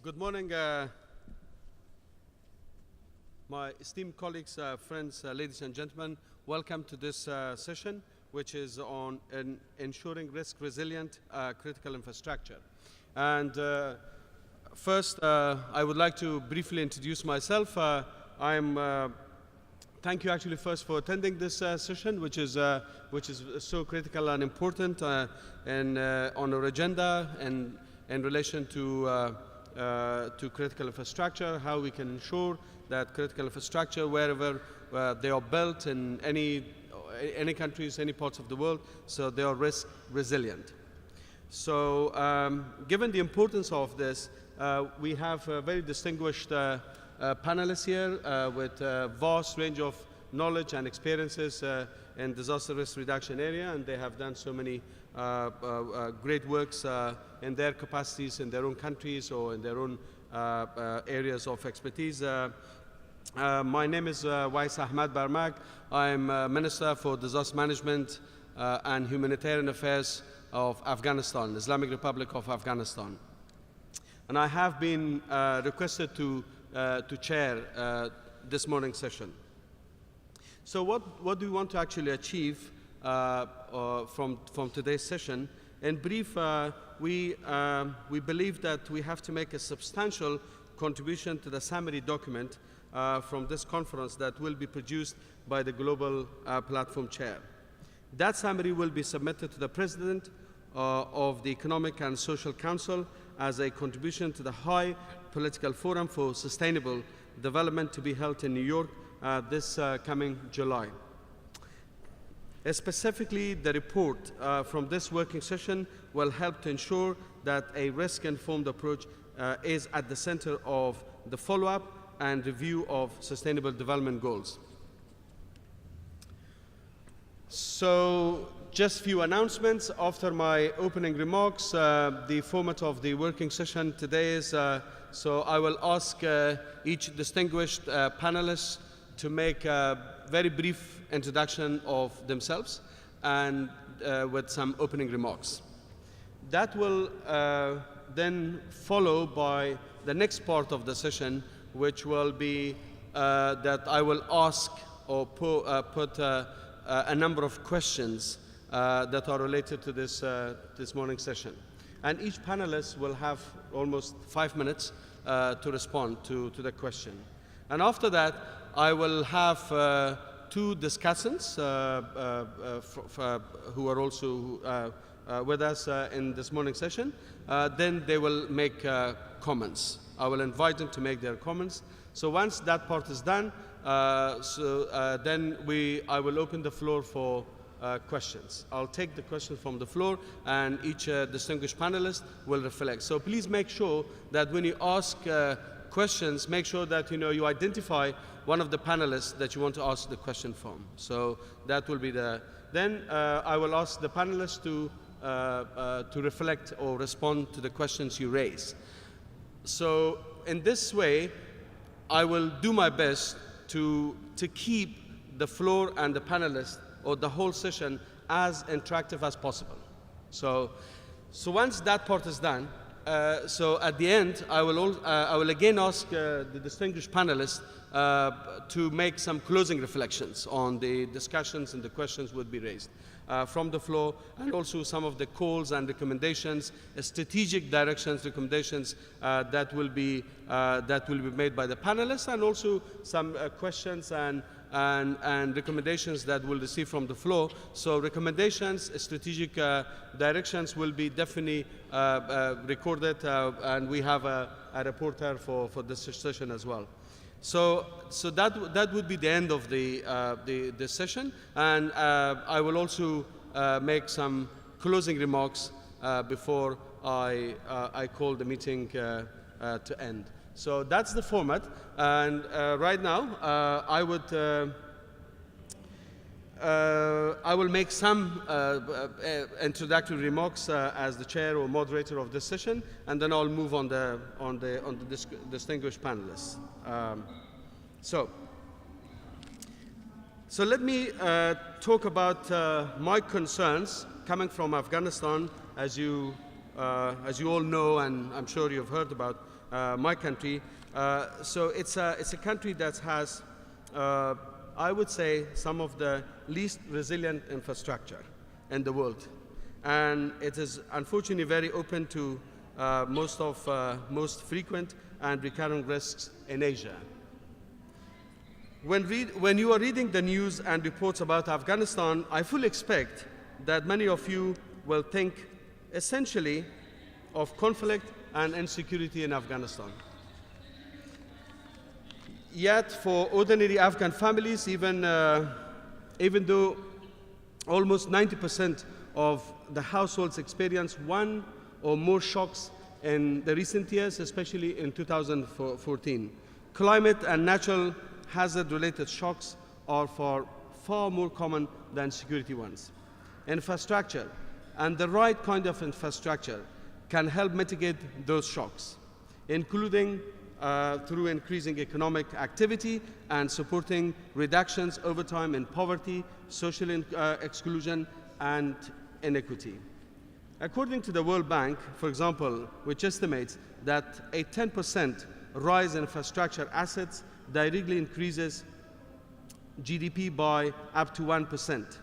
Good morning, my esteemed colleagues, friends, ladies and gentlemen. Welcome to this session, which is on ensuring risk-resilient critical infrastructure. And first, I would like to briefly introduce myself. Thank you actually first for attending this session, which is so critical and important on our agenda and in relation to critical infrastructure, how we can ensure that critical infrastructure, wherever they are built in any countries, any parts of the world, so they are risk resilient. So given the importance of this, we have very distinguished panelists here with a vast range of knowledge and experiences in disaster risk reduction area, and they have done so many great works in their capacities in their own countries or in their own areas of expertise. My name is Wais Ahmad Barmak. I'm Minister for Disaster Management and Humanitarian Affairs of Afghanistan, Islamic Republic of Afghanistan. And I have been requested to chair this morning's session. So what do we want to actually achieve from today's session? In brief, we believe that we have to make a substantial contribution to the summary document from this conference that will be produced by the Global Platform Chair. That summary will be submitted to the President of the Economic and Social Council as a contribution to the High Political Forum for Sustainable Development to be held in New York this coming July. Specifically, the report from this working session will help to ensure that a risk-informed approach is at the center of the follow-up and review of Sustainable Development Goals. So, just a few announcements. After my opening remarks, the format of the working session today is, so I will ask each distinguished panelist to make a very brief introduction of themselves and with some opening remarks. That will then follow by the next part of the session, which will be that I will ask or put a number of questions that are related to this morning's session. And each panelist will have almost 5 minutes to respond to the question. And after that, I will have two discussants who are also with us in this morning's session. Then they will make comments. I will invite them to make their comments. So once that part is done, then I will open the floor for questions. I'll take the question from the floor, and each distinguished panelist will reflect. So please make sure that when you ask questions, make sure that you identify one of the panelists that you want to ask the question from. So that will be then I will ask the panelists to reflect or respond to the questions you raise. So in this way, I will do my best to keep the floor and the panelists or the whole session as interactive as possible. So once that part is done, so at the end, I will again ask the distinguished panelists to make some closing reflections on the discussions and the questions would be raised from the floor, and also some of the calls and recommendations, strategic directions, recommendations that will be made by the panelists, and also some questions and recommendations that we'll receive from the floor. So recommendations, strategic directions will be definitely recorded, and we have a reporter for this session as well. So that would be the end of the session, and I will also make some closing remarks before I call the meeting to end. So that's the format, and right now I will make some introductory remarks as the chair or moderator of this session, and then I'll move on the distinguished panelists. So let me talk about my concerns coming from Afghanistan. As you all know, and I'm sure you've heard about, my country. So it's a country that has, I would say, some of the least resilient infrastructure in the world. And it is unfortunately very open to most frequent and recurring risks in Asia. When you are reading the news and reports about Afghanistan, I fully expect that many of you will think essentially of conflict and insecurity in Afghanistan. Yet for ordinary Afghan families, even though almost 90% of the households experience one or more shocks in the recent years, especially in 2014, climate and natural hazard-related shocks are far more common than security ones. Infrastructure and the right kind of infrastructure can help mitigate those shocks, including through increasing economic activity and supporting reductions over time in poverty, social exclusion, and inequity. According to the World Bank, for example, which estimates that a 10% rise in infrastructure assets directly increases GDP by up to 1%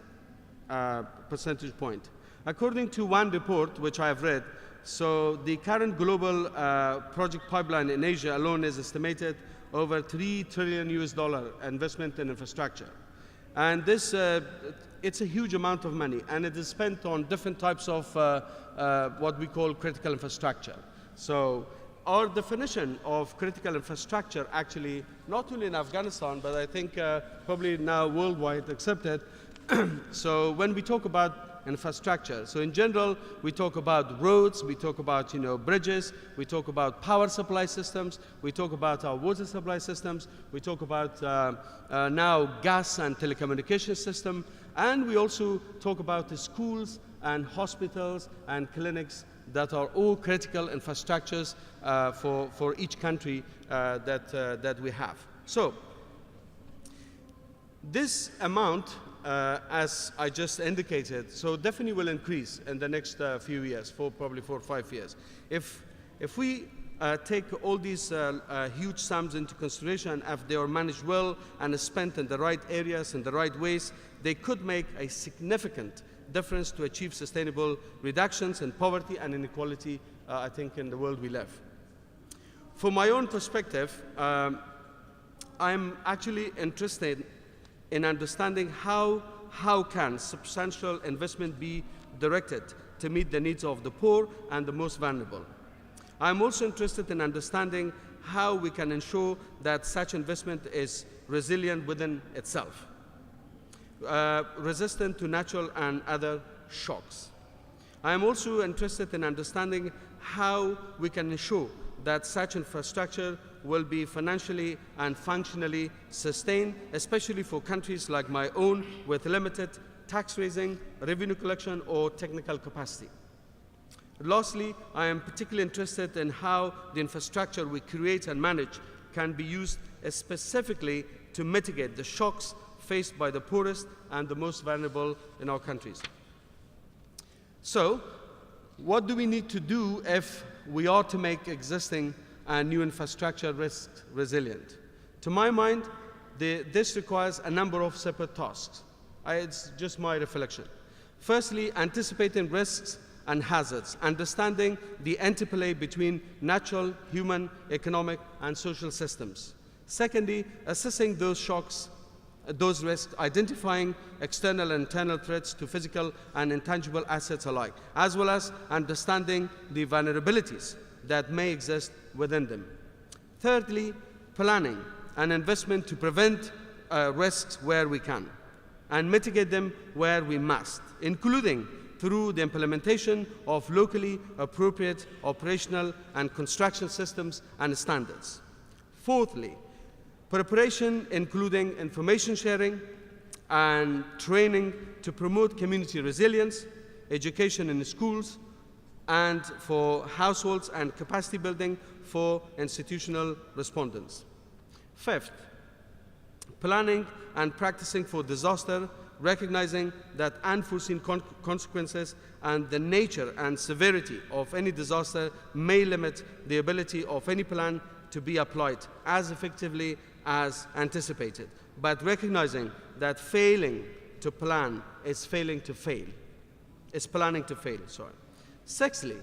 percentage point. According to one report which I have read, so the current global project pipeline in Asia alone is estimated over $3 trillion investment in infrastructure. And this, it's a huge amount of money, and it is spent on different types of what we call critical infrastructure. So our definition of critical infrastructure actually, not only in Afghanistan, but I think probably now worldwide accepted. So when we talk about infrastructure, so in general, we talk about roads, we talk about bridges, we talk about power supply systems, we talk about our water supply systems, we talk about now gas and telecommunication system, and we also talk about the schools and hospitals and clinics that are all critical infrastructures for each country that we have. So this amount, as I just indicated, so definitely will increase in the next few years, probably 4 or 5 years. If we take all these huge sums into consideration, if they are managed well and spent in the right areas in the right ways, they could make a significant difference to achieve sustainable reductions in poverty and inequality, I think, in the world we live. From my own perspective, I'm actually interested in understanding how can substantial investment be directed to meet the needs of the poor and the most vulnerable. I'm also interested in understanding how we can ensure that such investment is resilient within itself, resistant to natural and other shocks. I am also interested in understanding how we can ensure that such infrastructure will be financially and functionally sustained, especially for countries like my own with limited tax raising, revenue collection, or technical capacity. Lastly, I am particularly interested in how the infrastructure we create and manage can be used specifically to mitigate the shocks faced by the poorest and the most vulnerable in our countries. So, what do we need to do if we are to make existing and new infrastructure risk resilient? To my mind, this requires a number of separate tasks. It's just my reflection. Firstly, anticipating risks and hazards, understanding the interplay between natural, human, economic, and social systems. Secondly, assessing those shocks, those risks, identifying external and internal threats to physical and intangible assets alike, as well as understanding the vulnerabilities that may exist within them. Thirdly, planning and investment to prevent risks where we can and mitigate them where we must, including through the implementation of locally appropriate operational and construction systems and standards. Fourthly, preparation including information sharing and training to promote community resilience, education in schools, and for households, and capacity building for institutional respondents. Fifth, planning and practicing for disaster recognizing that unforeseen consequences and the nature and severity of any disaster may limit the ability of any plan to be applied as effectively as anticipated, but recognizing that failing to plan is failing to fail, is planning to fail, sorry. Sixthly,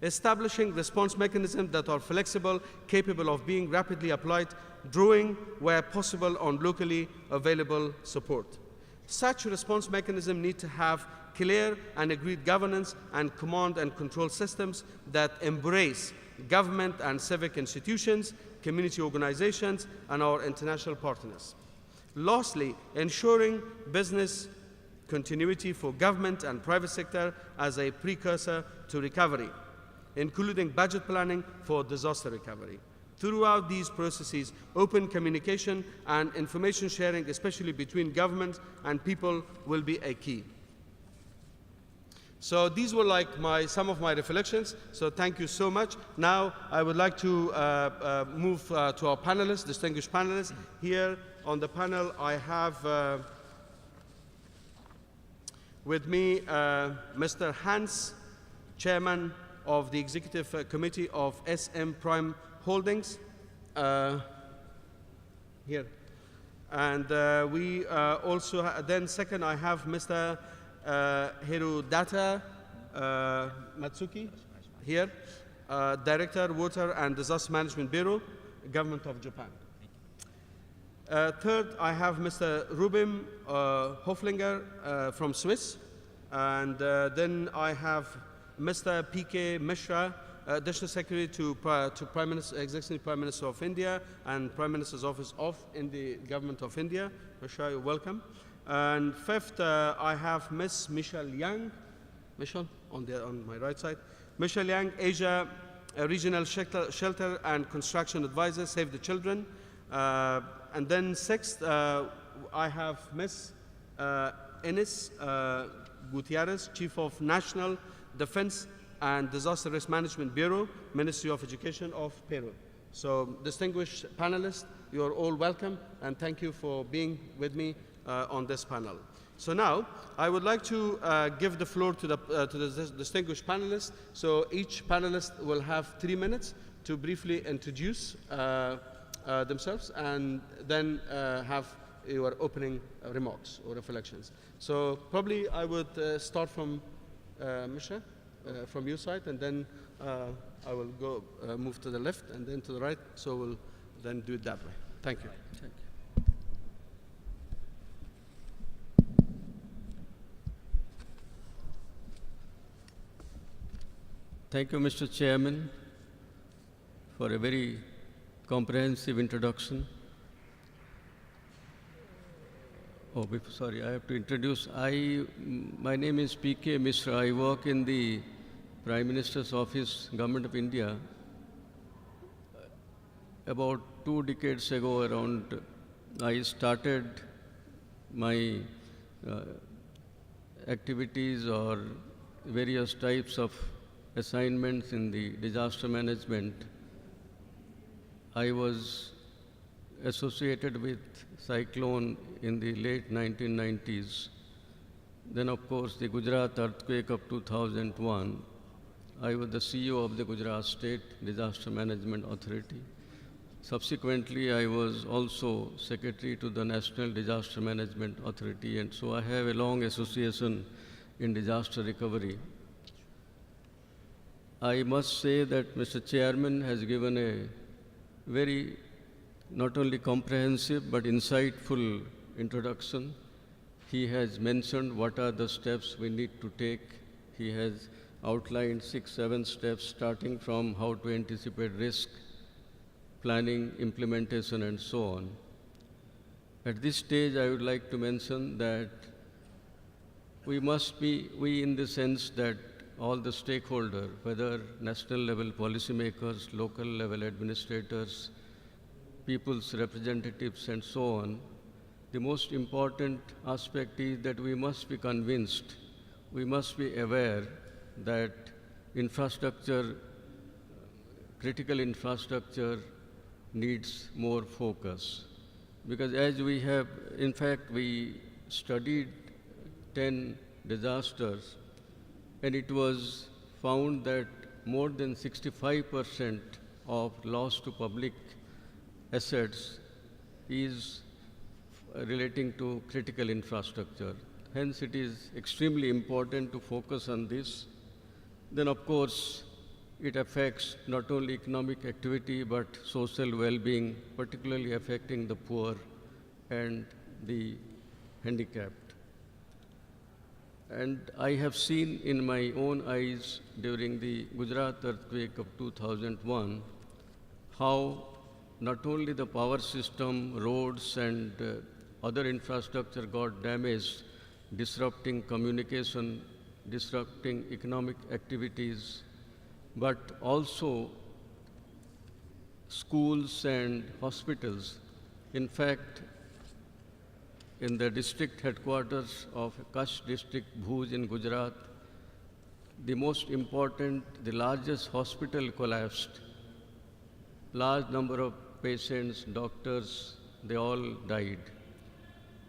establishing response mechanisms that are flexible, capable of being rapidly applied, drawing where possible on locally available support. Such response mechanisms need to have clear and agreed governance and command and control systems that embrace government and civic institutions, community organizations, and our international partners. Lastly, ensuring business continuity for government and private sector as a precursor to recovery, including budget planning for disaster recovery. Throughout these processes, open communication and information sharing, especially between government and people, will be a key. So these were like some of my reflections, so thank you so much. Now I would like to move to our panelists, distinguished panelists. Here on the panel I have with me Mr. Hans, Chairman of the Executive Committee of SM Prime Holdings, here. And we also, then second I have Mr. Hirudata Matsuki, here, Director, Water and Disaster Management Bureau, Government of Japan. Third, I have Mr. Ruben Hoflinger from Swiss, and then I have Mr. P.K. Mishra, Additional Secretary to Prime Minister, Executive Prime Minister of India and Prime Minister's Office of the Government of India. Mishra, you're welcome. And fifth, I have Ms. Michelle Yang, Michelle on my right side. Michelle Yang, Asia Regional Shelter and Construction Advisor, Save the Children. And then sixth, I have Ms. Ines Gutierrez, Chief of National Defense and Disaster Risk Management Bureau, Ministry of Education of Peru. So distinguished panelists, you're all welcome, and thank you for being with me on this panel. So now, I would like to give the floor to the distinguished panelists. So each panelist will have 3 minutes to briefly introduce themselves, and then have your opening remarks or reflections. So probably I would start from Misha, from your side, and then I will go move to the left and then to the right. So we'll then do it that way. Thank you. Thank you. Thank you, Mr. Chairman, for a very comprehensive introduction. Oh, sorry, I have to introduce. My name is P.K. Mishra. I work in the Prime Minister's Office, Government of India. About 2 decades ago, around, I started my activities or various types of assignments in the disaster management. I was associated with cyclone in the late 1990s. Then, of course, the Gujarat earthquake of 2001. I was the CEO of the Gujarat State Disaster Management Authority. Subsequently, I was also Secretary to the National Disaster Management Authority, and so I have a long association in disaster recovery. I must say that Mr. Chairman has given a very not only comprehensive but insightful introduction. He has mentioned what are the steps we need to take. He has outlined 6-7 steps, starting from how to anticipate risk, planning, implementation, and so on. At this stage, I would like to mention that we in the sense that all the stakeholders, whether national level policymakers, local level administrators, people's representatives, and so on, the most important aspect is that we must be convinced, we must be aware that critical infrastructure needs more focus. Because as we have, in fact, we studied 10 disasters, and it was found that more than 65% of loss to public assets is relating to critical infrastructure. Hence, it is extremely important to focus on this. Then, of course, it affects not only economic activity but social well-being, particularly affecting the poor and the handicapped. And I have seen in my own eyes during the Gujarat earthquake of 2001 how not only the power system, roads, and other infrastructure got damaged, disrupting communication, disrupting economic activities, but also schools and hospitals. In fact, in the district headquarters of Kutch district, Bhuj in Gujarat, the most important, the largest hospital collapsed. Large number of patients, doctors, they all died.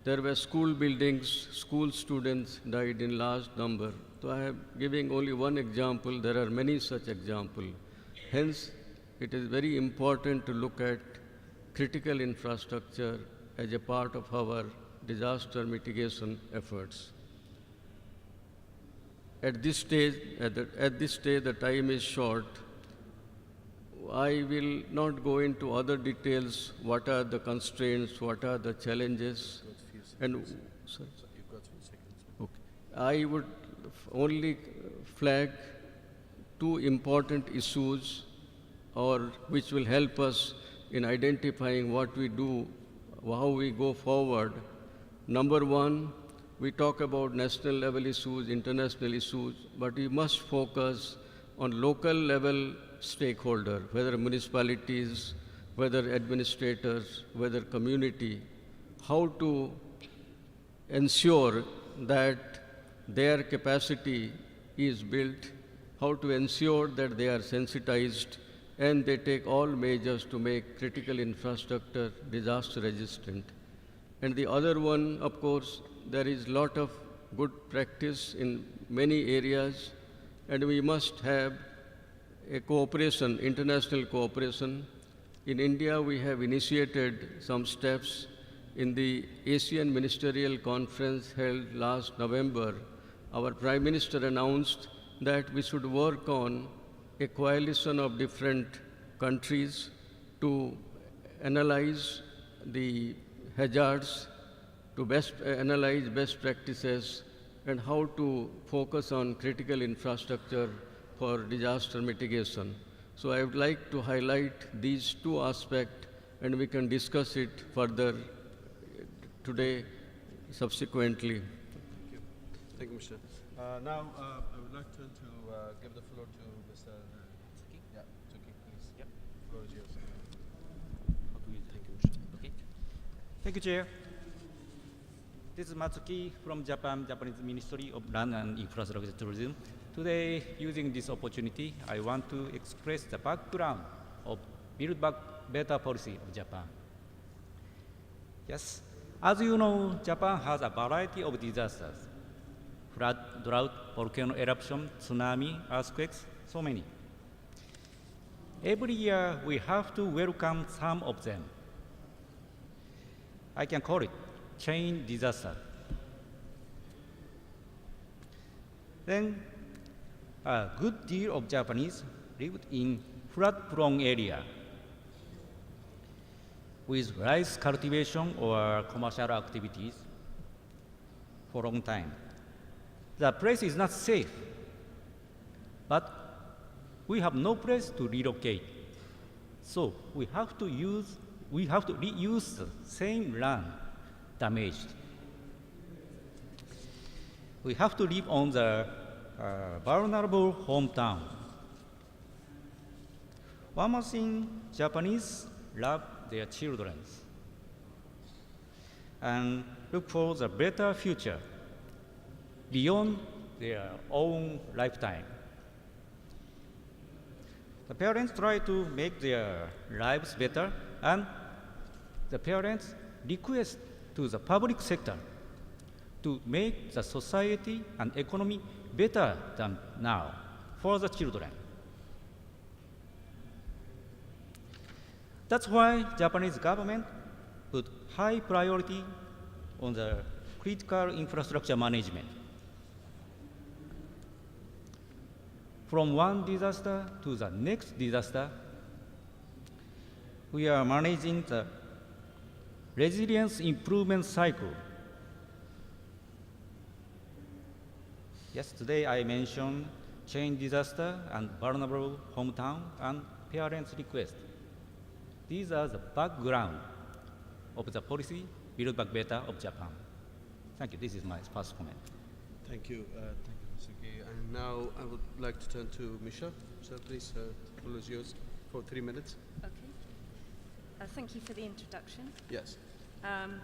There were school buildings, school students died in large number. So I am giving only one example. There are many such examples. Hence, it is very important to look at critical infrastructure as a part of our disaster mitigation efforts. At this stage, the time is short. I will not go into other details. What are the constraints? What are the challenges? And sorry. You've got 3 seconds. Okay. I would only flag 2 important issues, or which will help us in identifying what we do, how we go forward. Number 1, we talk about national level issues, international issues, but we must focus on local level stakeholder, whether municipalities, whether administrators, whether community, how to ensure that their capacity is built, how to ensure that they are sensitized and they take all measures to make critical infrastructure disaster resistant. And the other one, of course, there is a lot of good practice in many areas, and we must have a cooperation, international cooperation. In India, we have initiated some steps. In the Asian Ministerial Conference held last November, our Prime Minister announced that we should work on a coalition of different countries to analyze the hazards, to analyze best practices, and how to focus on critical infrastructure for disaster mitigation. So I would like to highlight these 2 aspects, and we can discuss it further today, subsequently. Thank you. Thank you, Mr. Now, I would like to give the floor to Mr. Misaki. Yeah, Misaki, please. Yep. The floor is yours. Thank you, Mr. Okay. Thank you, Chair. This is Matsuki from Japanese Ministry of Land and Infrastructure Tourism. Today, using this opportunity, I want to express the background of Build Back Better policy of Japan. Yes, as you know, Japan has a variety of disasters: flood, drought, volcano eruption, tsunami, earthquakes, so many. Every year, we have to welcome some of them. I can call it chain disaster. Then, a good deal of Japanese lived in flood-prone area with rice cultivation or commercial activities for a long time. The place is not safe, but we have no place to relocate. So we have to reuse the same land damaged. We have to live on the vulnerable hometown. One more thing, Japanese love their children and look for the better future beyond their own lifetime. The parents try to make their lives better, and the parents request to the public sector to make the society and economy better than now for the children. That's why Japanese government put high priority on the critical infrastructure management. From one disaster to the next disaster, we are managing the resilience improvement cycle. Yesterday I mentioned chain disaster and vulnerable hometown and parents' request. These are the background of the policy Build Back Better of Japan. Thank you. This is my first comment. Thank you, Misaki. And now I would like to turn to Misha. So please, the floor is yours for 3 minutes. Okay. Thank you for the introduction. Yes. I'm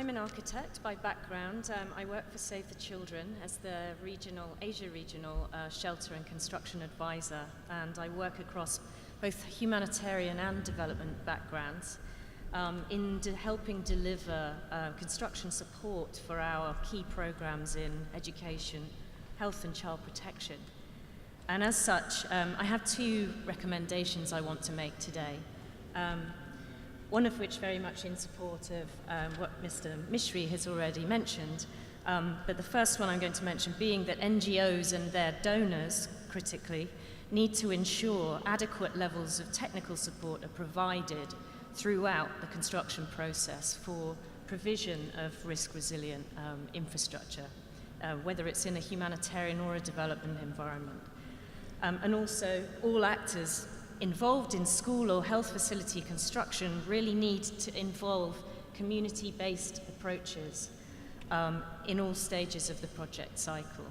an architect by background. I work for Save the Children as the Asia Regional Shelter and Construction Advisor, and I work across both humanitarian and development backgrounds in helping deliver construction support for our key programs in education, health and child protection. And as such, I have 2 recommendations I want to make today. One of which very much in support of what Mr. Mishri has already mentioned. But the first one I'm going to mention being that NGOs and their donors, critically, need to ensure adequate levels of technical support are provided throughout the construction process for provision of risk-resilient infrastructure, whether it's in a humanitarian or a development environment. And also, all actors involved in school or health facility construction really need to involve community-based approaches in all stages of the project cycle.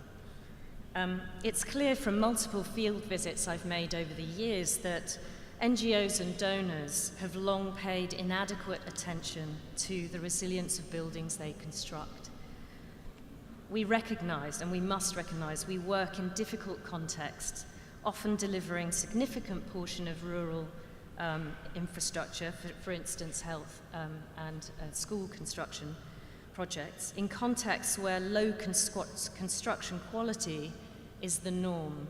It's clear from multiple field visits I've made over the years that NGOs and donors have long paid inadequate attention to the resilience of buildings they construct. We recognize, and we must recognize, we work in difficult contexts, often delivering significant portion of rural infrastructure, for instance, health and school construction projects, in contexts where low construction quality is the norm.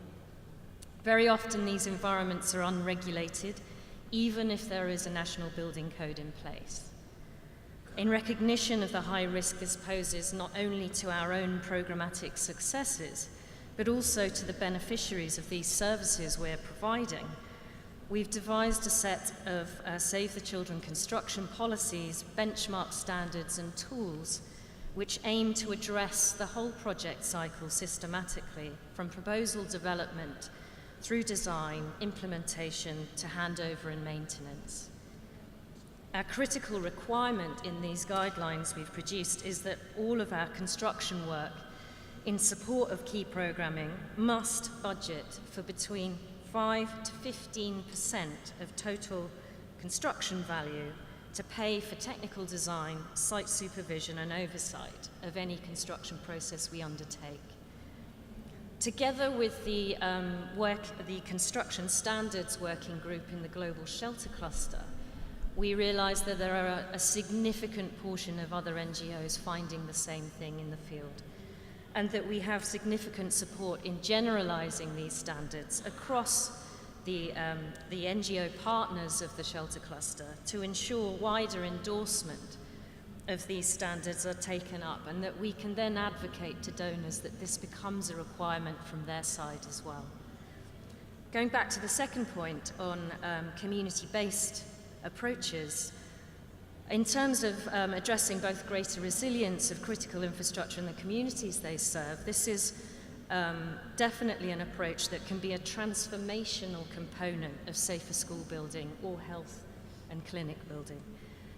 Very often these environments are unregulated, even if there is a national building code in place. In recognition of the high risk this poses not only to our own programmatic successes, but also to the beneficiaries of these services we're providing, we've devised a set of Save the Children construction policies, benchmark standards and tools which aim to address the whole project cycle systematically, from proposal development through design, implementation to handover and maintenance. A critical requirement in these guidelines we've produced is that all of our construction work in support of key programming must budget for between 5 to 15% of total construction value to pay for technical design, site supervision and oversight of any construction process we undertake. Together with the Construction Standards Working Group in the Global Shelter Cluster, we realize that there are a significant portion of other NGOs finding the same thing in the field, and that we have significant support in generalizing these standards across the NGO partners of the shelter cluster to ensure wider endorsement of these standards are taken up, and that we can then advocate to donors that this becomes a requirement from their side as well. Going back to the second point on community-based approaches, in terms of addressing both greater resilience of critical infrastructure in the communities they serve, this is definitely an approach that can be a transformational component of safer school building or health and clinic building.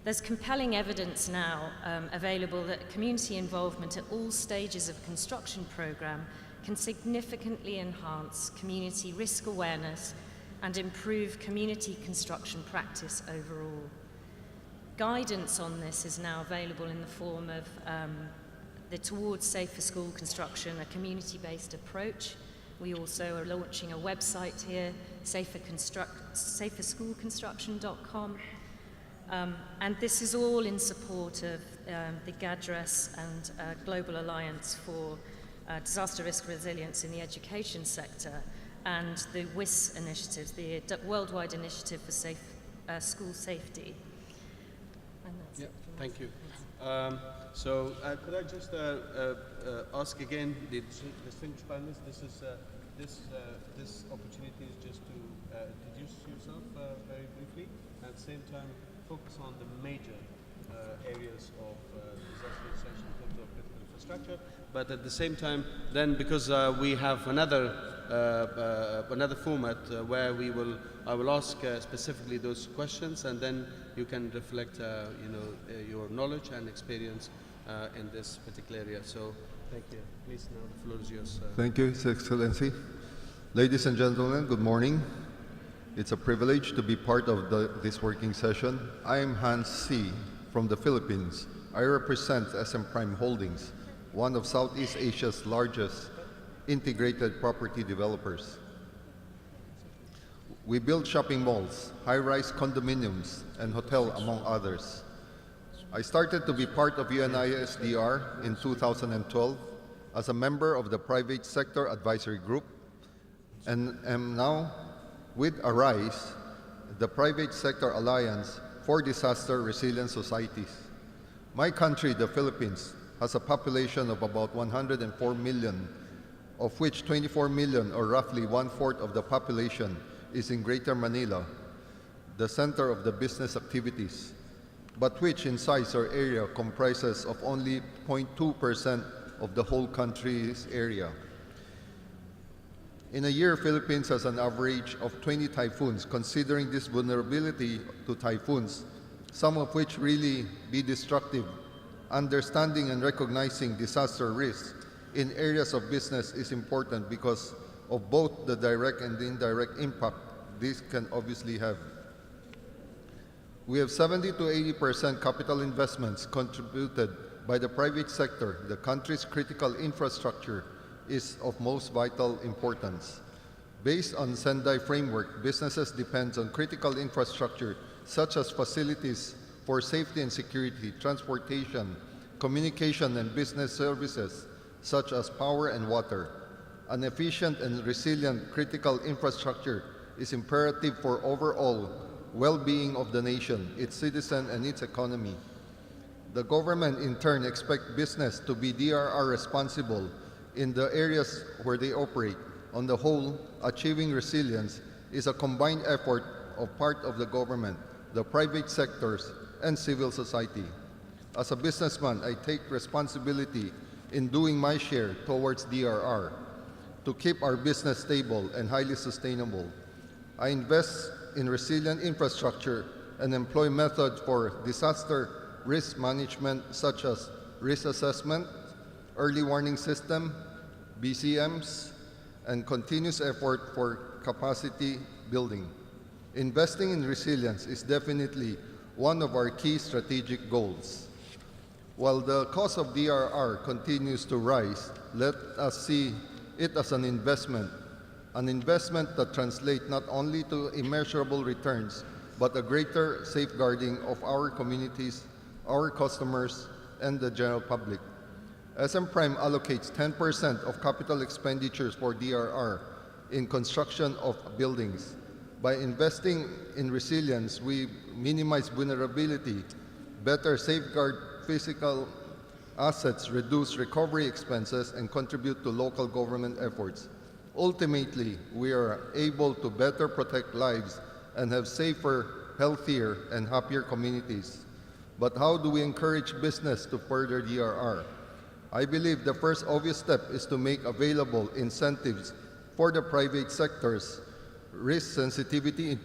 There's compelling evidence now available that community involvement at all stages of construction program can significantly enhance community risk awareness and improve community construction practice overall. Guidance on this is now available in the form of the Towards Safer School Construction, a community-based approach. We also are launching a website here, saferschoolconstruction.com. And this is all in support of the GADRES and Global Alliance for Disaster Risk Resilience in the Education Sector, and the WIS initiative, the Worldwide Initiative for Safe School Safety. And that's it. Thank you. Could I just ask again the distinguished panelists? This opportunity is just to introduce yourself very briefly, and at the same time focus on the major areas of disaster research in terms of critical infrastructure. But at the same time, then, because we have another format where I will ask specifically those questions, and then you can reflect, your knowledge and experience in this particular area. So, thank you. Please, now the floor is yours. Thank you, His Excellency. Ladies and gentlemen, good morning. It's a privilege to be part of this working session. I am Hans C. from the Philippines. I represent SM Prime Holdings, one of Southeast Asia's largest integrated property developers. We build shopping malls, high-rise condominiums, and hotel, among others. I started to be part of UNISDR in 2012 as a member of the Private Sector Advisory Group, and am now with ARISE, the Private Sector Alliance for Disaster Resilient Societies. My country, the Philippines, has a population of about 104 million, of which 24 million, or roughly 1/4 of the population, is in Greater Manila, the center of the business activities, but which in size or area comprises of only 0.2% of the whole country's area. In a year, Philippines has an average of 20 typhoons. Considering this vulnerability to typhoons, some of which really be destructive, understanding and recognizing disaster risks in areas of business is important because of both the direct and the indirect impact this can obviously have. We have 70 to 80% capital investments contributed by the private sector. The country's critical infrastructure is of most vital importance. Based on Sendai framework, businesses depend on critical infrastructure such as facilities for safety and security, transportation, communication, and business services such as power and water. An efficient and resilient critical infrastructure is imperative for overall well-being of the nation, its citizens, and its economy. The government, in turn, expects business to be DRR responsible in the areas where they operate. On the whole, achieving resilience is a combined effort of part of the government, the private sectors, and civil society. As a businessman, I take responsibility in doing my share towards DRR to keep our business stable and highly sustainable. I invest in resilient infrastructure and employ methods for disaster risk management such as risk assessment, early warning system, BCMs, and continuous effort for capacity building. Investing in resilience is definitely one of our key strategic goals. While the cost of DRR continues to rise, let us see it as an investment that translates not only to immeasurable returns, but a greater safeguarding of our communities, our customers, and the general public. SM Prime allocates 10% of capital expenditures for DRR in construction of buildings. By investing in resilience, we minimize vulnerability, better safeguard physical assets, reduce recovery expenses, and contribute to local government efforts. Ultimately, we are able to better protect lives and have safer, healthier, and happier communities. But how do we encourage business to further DRR? I believe the first obvious step is to make available incentives for the private sector's risk sensitivity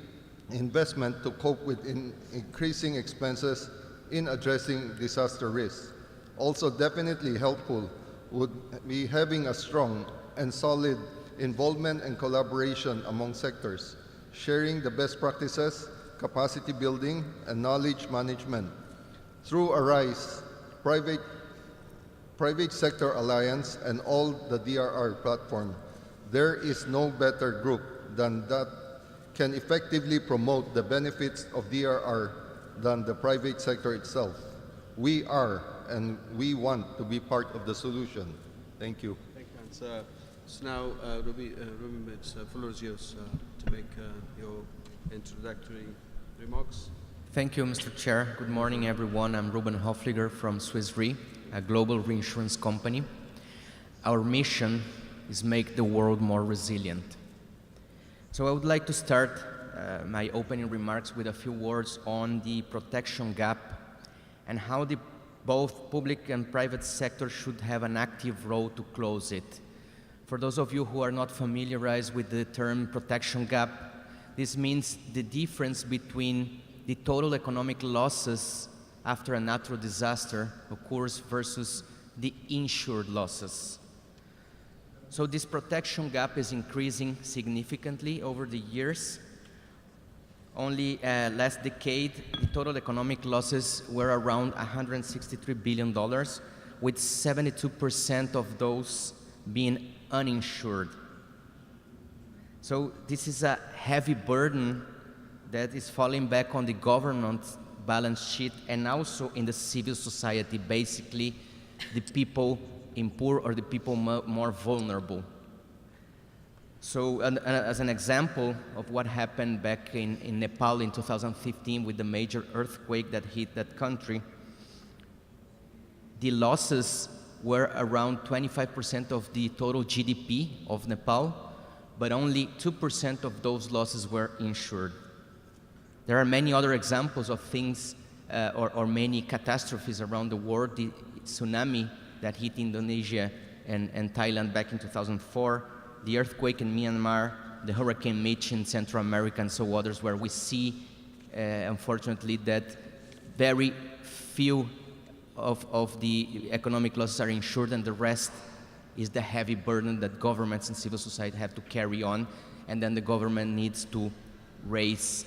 investment to cope with increasing expenses in addressing disaster risks. Also, definitely helpful would be having a strong and solid involvement and collaboration among sectors, sharing the best practices, capacity building, and knowledge management. Through ARISE, Private Sector Alliance, and all the DRR platform, there is no better group than that can effectively promote the benefits of DRR than the private sector itself. we are and we want to be part of the solution. Thank you. Thank you. And so now, Ruben, it's floor is yours to make your introductory remarks. Thank you, Mr. Chair. Good morning, everyone. I'm Ruben Hofliger from Swiss Re, a global reinsurance company. Our mission is make the world more resilient. So I would like to start my opening remarks with a few words on the protection gap and how both public and private sector should have an active role to close it. For those of you who are not familiarized with the term protection gap, this means the difference between the total economic losses after a natural disaster occurs versus the insured losses. So this protection gap is increasing significantly over the years. Only last decade, the total economic losses were around $163 billion, with 72% of those being uninsured. So this is a heavy burden that is falling back on the government balance sheet and also in the civil society, basically the people in poor or the people more vulnerable. So as an example of what happened back in Nepal in 2015 with the major earthquake that hit that country, the losses were around 25% of the total GDP of Nepal, but only 2% of those losses were insured. There are many other examples of things or many catastrophes around the world. The tsunami that hit Indonesia and Thailand back in 2004, the earthquake in Myanmar, the Hurricane Mitch in Central America, and so others, where we see, unfortunately, that very few of the economic losses are insured, and the rest is the heavy burden that governments and civil society have to carry on, and then the government needs to raise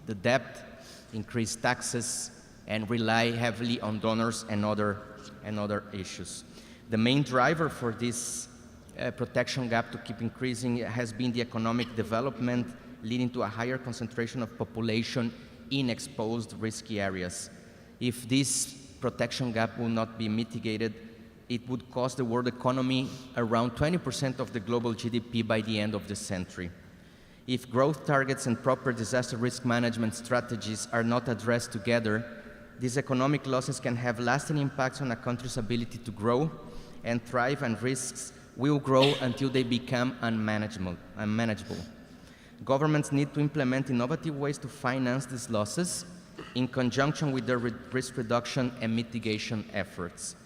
the debt, increase taxes, and rely heavily on donors and other issues. The main driver for this protection gap to keep increasing has been the economic development, leading to a higher concentration of population in exposed risky areas. If this protection gap will not be mitigated, it would cost the world economy around 20% of the global GDP by the end of the century. If growth targets and proper disaster risk management strategies are not addressed together, these economic losses can have lasting impacts on a country's ability to grow and thrive, and risks will grow until they become unmanageable. Governments need to implement innovative ways to finance these losses in conjunction with their risk reduction and mitigation efforts.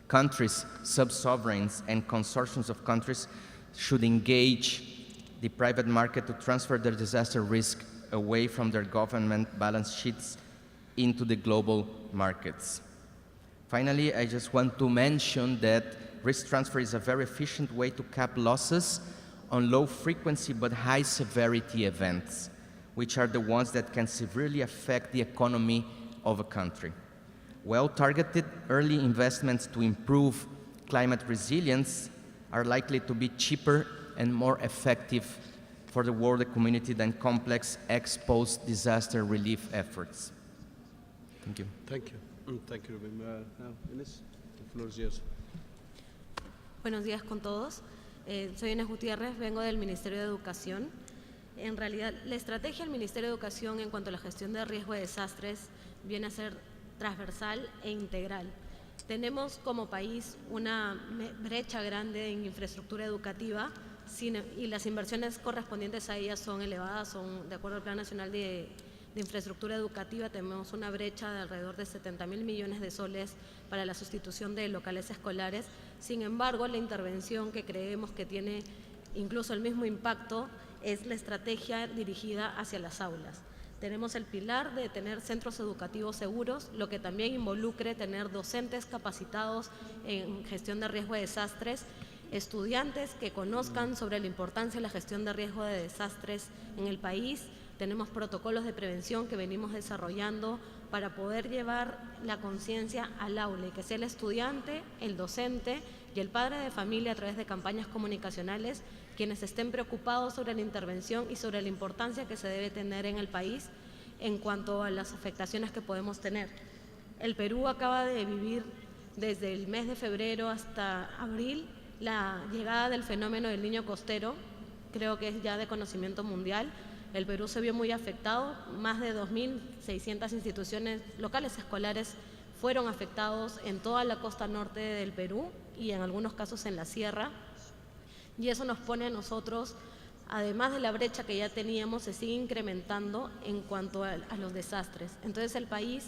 Countries, sub-sovereigns, and consortiums of countries should engage the private market to transfer their disaster risk away from their government balance sheets into the global markets. Finally, I just want to mention that risk transfer is a very efficient way to cap losses on low frequency but high severity events, which are the ones that can severely affect the economy of a country. Well-targeted early investments to improve climate resilience are likely to be cheaper and more effective for the world community than complex ex-post disaster relief efforts. Thank you. Thank you. Thank you, Ruben. Now, Ines, the floor is yours. Buenos días con todos. Soy Inés Gutiérrez, vengo del Ministerio de Educación. En realidad, la estrategia del Ministerio de Educación en cuanto a la gestión de riesgo de desastres viene a ser transversal e integral. Tenemos como país una brecha grande en infraestructura educativa y las inversiones correspondientes a ellas son elevadas, de acuerdo al Plan Nacional de Infraestructura Educativa, tenemos una brecha de alrededor de 70.000 millones de soles para la sustitución de locales escolares. Sin embargo, la intervención que creemos que tiene incluso el mismo impacto es la estrategia dirigida hacia las aulas. Tenemos el pilar de tener centros educativos seguros, lo que también involucre tener docentes capacitados en gestión de riesgo de desastres, estudiantes que conozcan sobre la importancia de la gestión de riesgo de desastres en el país. Tenemos protocolos de prevención que venimos desarrollando para poder llevar la conciencia al aula y que sea el estudiante, el docente y el padre de familia a través de campañas comunicacionales quienes estén preocupados sobre la intervención y sobre la importancia que se debe tener en el país en cuanto a las afectaciones que podemos tener. El Perú acaba de vivir desde el mes de febrero hasta abril la llegada del fenómeno del niño costero, creo que es ya de conocimiento mundial. El Perú se vio muy afectado, más de 2.600 instituciones locales escolares fueron afectados en toda la costa norte del Perú y en algunos casos en la sierra, y eso nos pone a nosotros, además de la brecha que ya teníamos, se sigue incrementando en cuanto a los desastres. Entonces el país,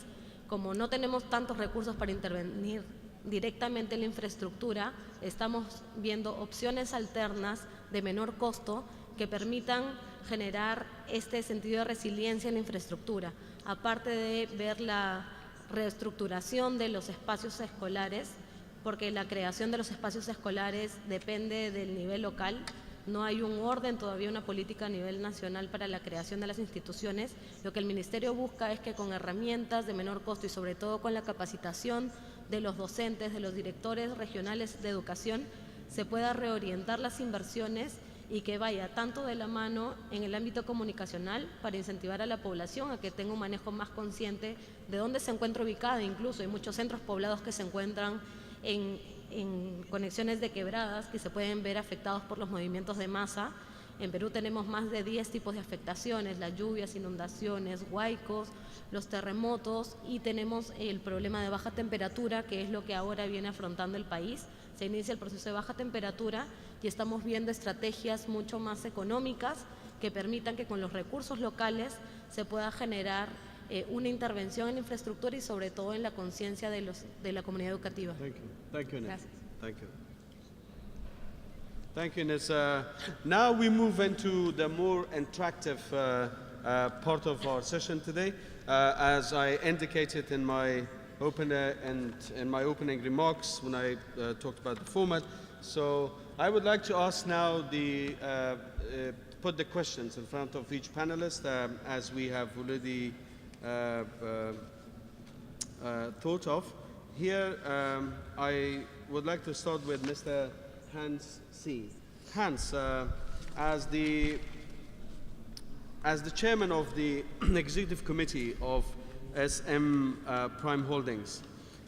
como no tenemos tantos recursos para intervenir directamente en la infraestructura, estamos viendo opciones alternas de menor costo que permitan generar este sentido de resiliencia en la infraestructura, aparte de ver la reestructuración de los espacios escolares, porque la creación de los espacios escolares depende del nivel local. No hay un orden, todavía una política a nivel nacional para la creación de las instituciones. Lo que el Ministerio busca es que con herramientas de menor costo y sobre todo con la capacitación de los docentes, de los directores regionales de educación, se pueda reorientar las inversiones y que vaya tanto de la mano en el ámbito comunicacional para incentivar a la población a que tenga un manejo más consciente de dónde se encuentra ubicada. Incluso hay muchos centros poblados que se encuentran en conexiones de quebradas que se pueden ver afectados por los movimientos de masa. En Perú tenemos más de 10 tipos de afectaciones: las lluvias, inundaciones, huaicos, los terremotos, y tenemos el problema de baja temperatura, que es lo que ahora viene afrontando el país. Se inicia el proceso de baja temperatura y estamos viendo estrategias mucho más económicas que permitan que con los recursos locales se pueda generar una intervención en infraestructura y sobre todo en la conciencia de la comunidad educativa. Thank you, Ines. Gracias. Thank you. Thank you, Ines. Now we move into the more interactive part of our session today. As I indicated in my opening remarks when I talked about the format, so I would like to ask now put the questions in front of each panelist, as we have already thought of. Here, I would like to start with Mr. Hans C. Hans, as the chairman of the executive committee of SM Prime Holdings,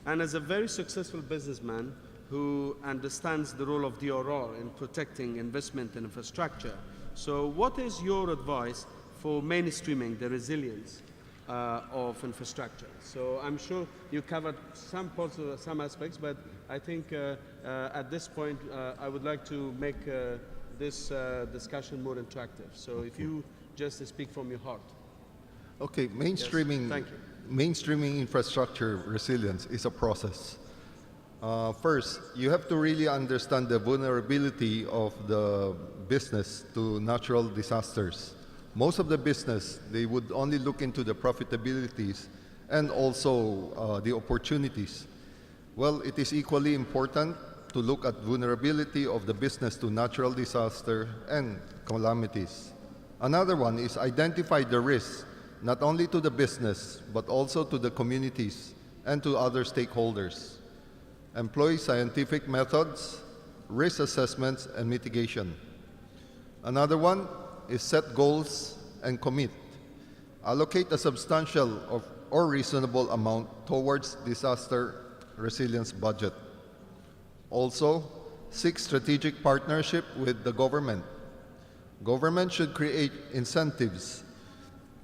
and as a very successful businessman who understands the role of DRR in protecting investment in infrastructure, so what is your advice for mainstreaming the resilience of infrastructure? So I'm sure you covered some parts of some aspects, but I think at this point I would like to make this discussion more interactive. So if you just speak from your heart. Okay, mainstreaming, Yes, thank you. mainstreaming infrastructure resilience is a process. First, you have to really understand the vulnerability of the business to natural disasters. Most of the business, they would only look into the profitabilities and also the opportunities. Well, it is equally important to look at vulnerability of the business to natural disaster and calamities. Another one is identify the risks, not only to the business, but also to the communities and to other stakeholders. Employ scientific methods, risk assessments, and mitigation. Another one is set goals and commit. Allocate a substantial or reasonable amount towards disaster resilience budget. Also, seek strategic partnership with the government. Government should create incentives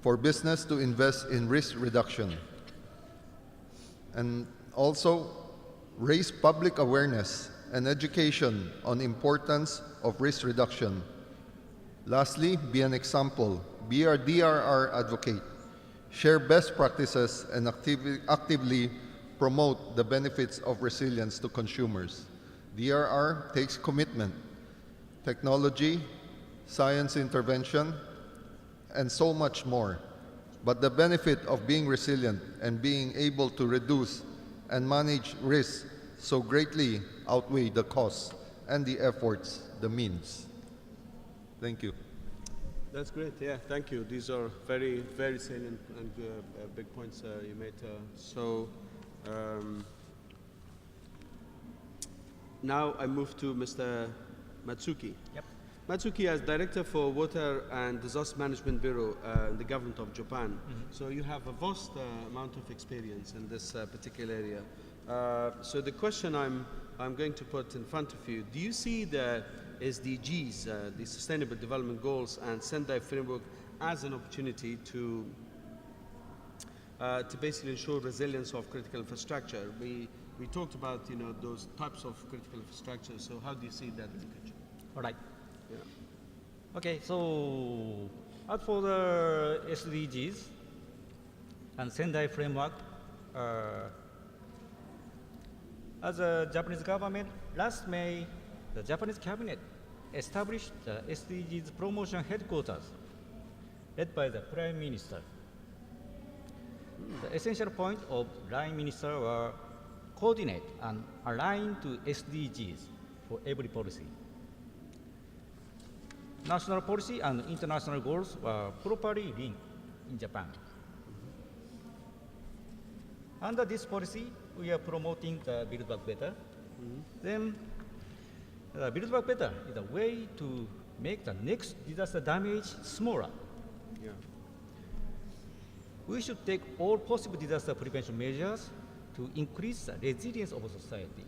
for business to invest in risk reduction. And also, raise public awareness and education on importance of risk reduction. Lastly, be an example. Be a DRR advocate. Share best practices and actively promote the benefits of resilience to consumers. DRR takes commitment, technology, science intervention, and so much more. But the benefit of being resilient and being able to reduce and manage risks so greatly outweigh the costs and the efforts, the means. Thank you. That's great. Yeah, thank you. These are very, very salient and big points you made. Now I move to Mr. Matsuki. Yep. Matsuki, as Director for Water and Disaster Management Bureau in the government of Japan, so you have a vast amount of experience in this particular area. So the question I'm going to put in front of you, do you see the SDGs, the Sustainable Development Goals and Sendai Framework as an opportunity to basically ensure resilience of critical infrastructure? We talked about those types of critical infrastructure, so how do you see that linkage? All right. Yeah. Okay, so as for the SDGs and Sendai framework, as a Japanese government, last May, the Japanese cabinet established the SDGs promotion headquarters led by the Prime Minister. The essential point of Prime Minister were coordinate and align to SDGs for every policy. National policy and international goals were properly linked in Japan. Under this policy, we are promoting the Build Back Better. Then, Build Back Better is a way to make the next disaster damage smaller. Yeah. We should take all possible disaster prevention measures to increase the resilience of society.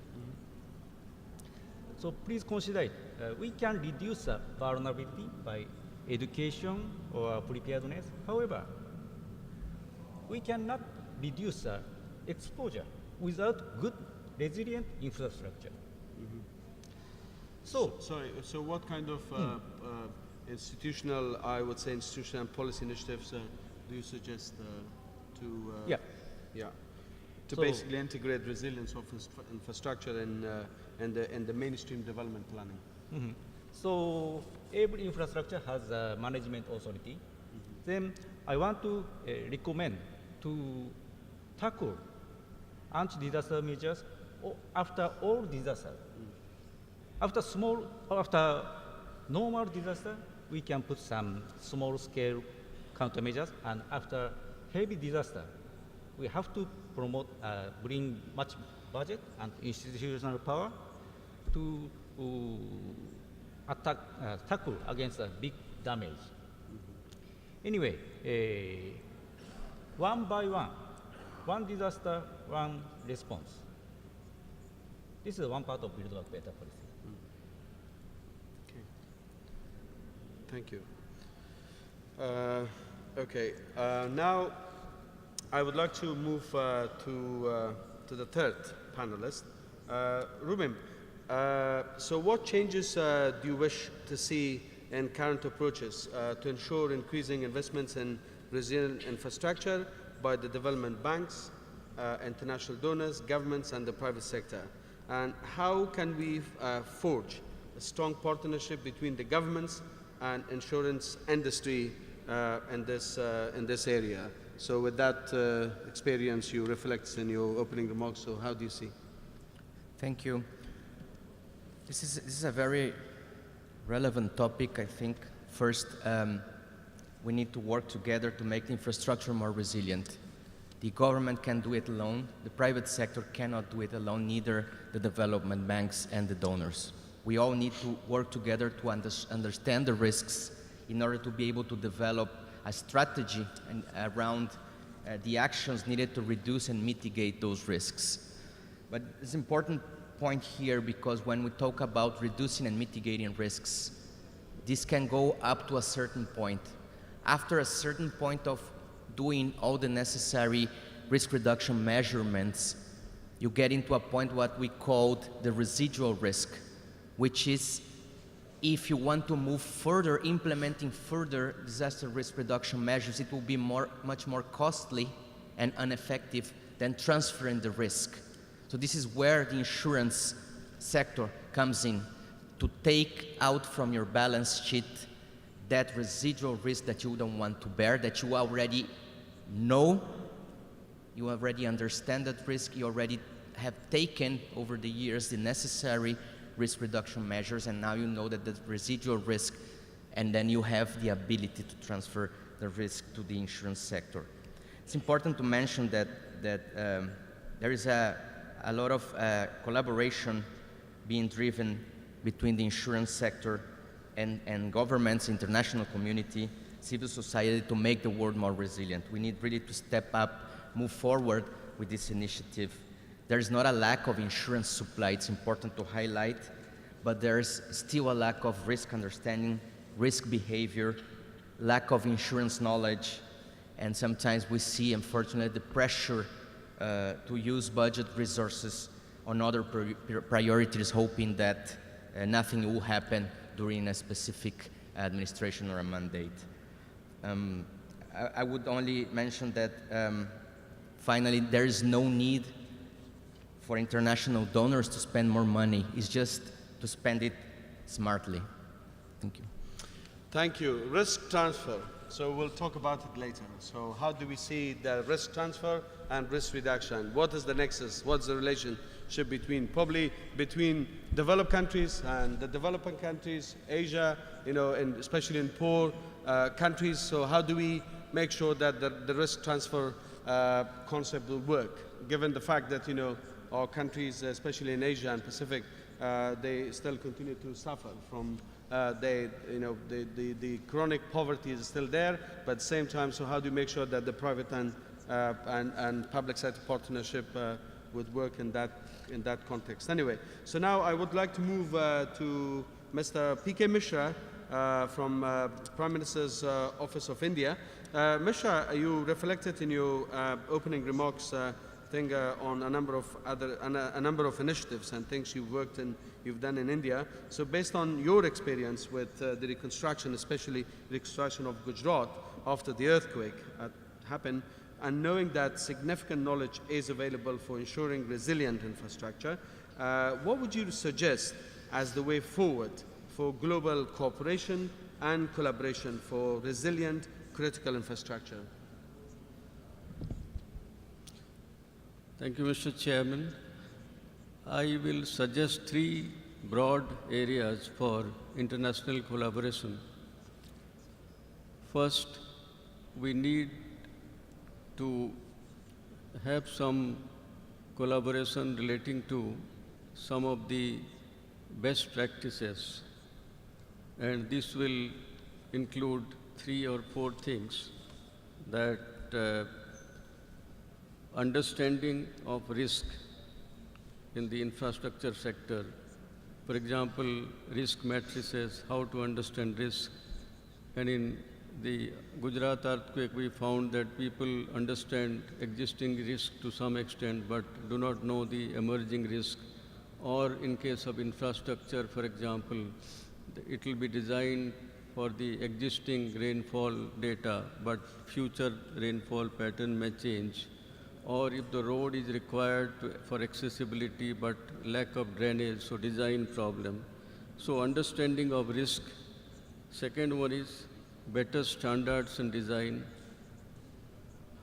So please consider it. We can reduce the vulnerability by education or preparedness. However, we cannot reduce the exposure without good, resilient infrastructure. So, So what kind of institutional, I would say institutional and policy initiatives do you suggest to So- basically integrate resilience of infrastructure in the mainstream development planning? So every infrastructure has a management authority. Then I want to recommend to tackle anti-disaster measures after all disaster. After normal disaster, we can put some small-scale countermeasures, and after heavy disaster, we have to bring much budget and institutional power to tackle against a big damage. Anyway, one by one disaster, one response. This is one part of Build Back Better policy. Okay. Thank you. Okay. Now, I would like to move to the third panelist, Ruben. So, what changes do you wish to see in current approaches to ensure increasing investments in resilient infrastructure by the development banks, international donors, governments, and the private sector? And how can we forge a strong partnership between the governments and insurance industry in this area? So with that experience you reflect in your opening remarks, so how do you see? Thank you. This is a very relevant topic, I think. First, we need to work together to make the infrastructure more resilient. The government can do it alone. The private sector cannot do it alone, neither the development banks and the donors. We all need to work together to understand the risks in order to be able to develop a strategy around the actions needed to reduce and mitigate those risks. But it's an important point here, because when we talk about reducing and mitigating risks, this can go up to a certain point. After a certain point of doing all the necessary risk reduction measurements, you get into a point what we called the residual risk, which is if you want to move further, implementing further disaster risk reduction measures, it will be much more costly and ineffective than transferring the risk. So this is where the insurance sector comes in, to take out from your balance sheet that residual risk that you don't want to bear, that you already know, you already understand that risk, you already have taken over the years the necessary risk reduction measures, and now you know that the residual risk, and then you have the ability to transfer the risk to the insurance sector. It's important to mention that there is a lot of collaboration being driven between the insurance sector and governments, international community, civil society to make the world more resilient. We need really to step up, move forward with this initiative. There is not a lack of insurance supply, it's important to highlight, but there's still a lack of risk understanding, risk behavior, lack of insurance knowledge, and sometimes we see, unfortunately, the pressure to use budget resources on other priorities, hoping that nothing will happen during a specific administration or a mandate. I would only mention that, finally, there is no need for international donors to spend more money. It's just to spend it smartly. Thank you. Thank you. Risk transfer. So we'll talk about it later. So how do we see the risk transfer and risk reduction? What is the nexus? What's the relationship between developed countries and the developing countries, Asia, and especially in poor countries? So how do we make sure that the risk transfer concept will work, given the fact that our countries, especially in Asia and Pacific, they still continue to suffer from the chronic poverty is still there, but at the same time, so how do you make sure that the private and public sector partnership would work in that context? Anyway, so now I would like to move to Mr. P.K. Mishra from Prime Minister's Office of India. Mishra, you reflected in your opening remarks on a number of initiatives and things you've done in India. So based on your experience with the reconstruction, especially reconstruction of Gujarat after the earthquake happened, and knowing that significant knowledge is available for ensuring resilient infrastructure, what would you suggest as the way forward for global cooperation and collaboration for resilient critical infrastructure? Thank you, Mr. Chairman. I will suggest 3 broad areas for international collaboration. First, we need to have some collaboration relating to some of the best practices, and this will include 3 or 4 things: that understanding of risk in the infrastructure sector. For example, risk matrices, how to understand risk. And in the Gujarat earthquake, we found that people understand existing risk to some extent, but do not know the emerging risk. Or in case of infrastructure, for example, it will be designed for the existing rainfall data, but future rainfall pattern may change. Or if the road is required for accessibility but lack of drainage, so design problem. So understanding of risk. Second one is better standards and design,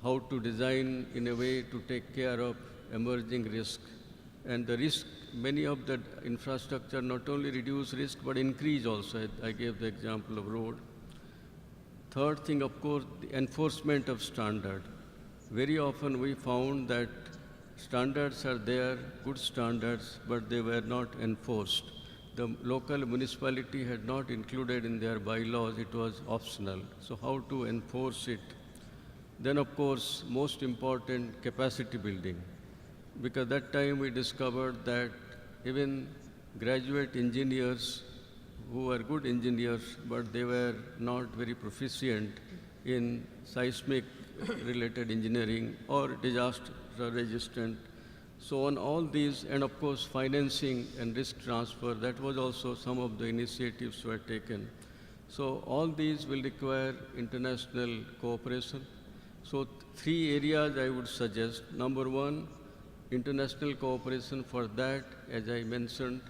how to design in a way to take care of emerging risk. And the risk, many of the infrastructure not only reduce risk but increase also. I gave the example of road. Third thing, of course, the enforcement of standard. Very often we found that standards are there, good standards, but they were not enforced. The local municipality had not included in their bylaws, it was optional. So how to enforce it? Then of course, most important, capacity building. Because that time we discovered that even graduate engineers who were good engineers, but they were not very proficient in seismic related engineering or disaster resistant. So on all these, and of course financing and risk transfer, that was also some of the initiatives were taken. So all these will require international cooperation. So 3 areas I would suggest. Number 1, international cooperation. For that, as I mentioned,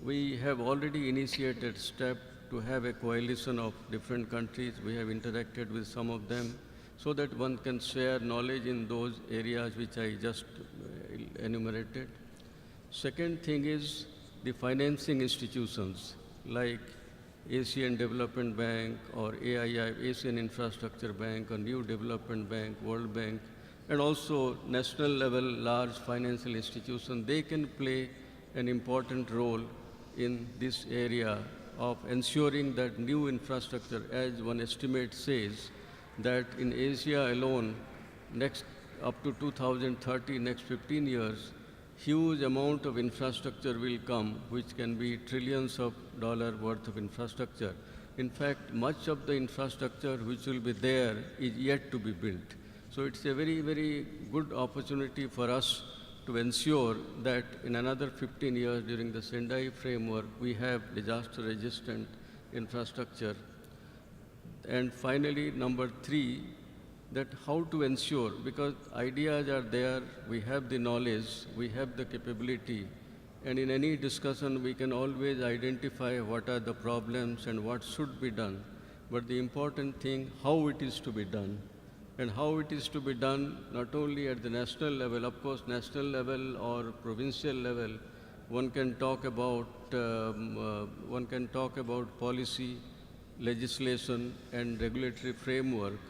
we have already initiated step to have a coalition of different countries. We have interacted with some of them, so that one can share knowledge in those areas which I just enumerated. Second thing is the financing institutions like Asian Development Bank or AII, Asian Infrastructure Bank, or New Development Bank, World Bank, and also national level large financial institutions. They can play an important role in this area of ensuring that new infrastructure, as one estimate says, that in Asia alone, next up to 2030, next 15 years, huge amount of infrastructure will come, which can be trillions of dollars worth of infrastructure. In fact, much of the infrastructure which will be there is yet to be built. So it's a very, very good opportunity for us to ensure that in another 15 years during the Sendai framework, we have disaster-resistant infrastructure. And finally, number 3, that how to ensure, because ideas are there, we have the knowledge, we have the capability, and in any discussion we can always identify what are the problems and what should be done. But the important thing, how it is to be done. And how it is to be done not only at the national level, of course national level or provincial level, one can talk about policy, legislation and regulatory framework,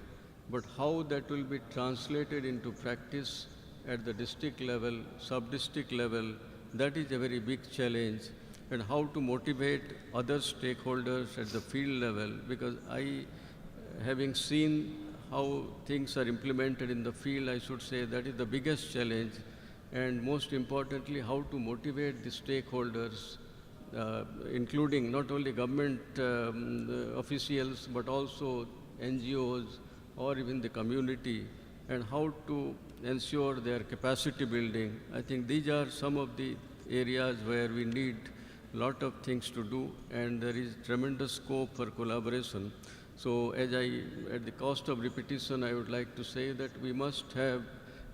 but how that will be translated into practice at the district level, sub-district level, that is a very big challenge. And how to motivate other stakeholders at the field level, because having seen how things are implemented in the field, I should say that is the biggest challenge. And most importantly, how to motivate the stakeholders, including not only government officials, but also NGOs or even the community, and how to ensure their capacity building. I think these are some of the areas where we need a lot of things to do, and there is tremendous scope for collaboration. So at the cost of repetition, I would like to say that we must have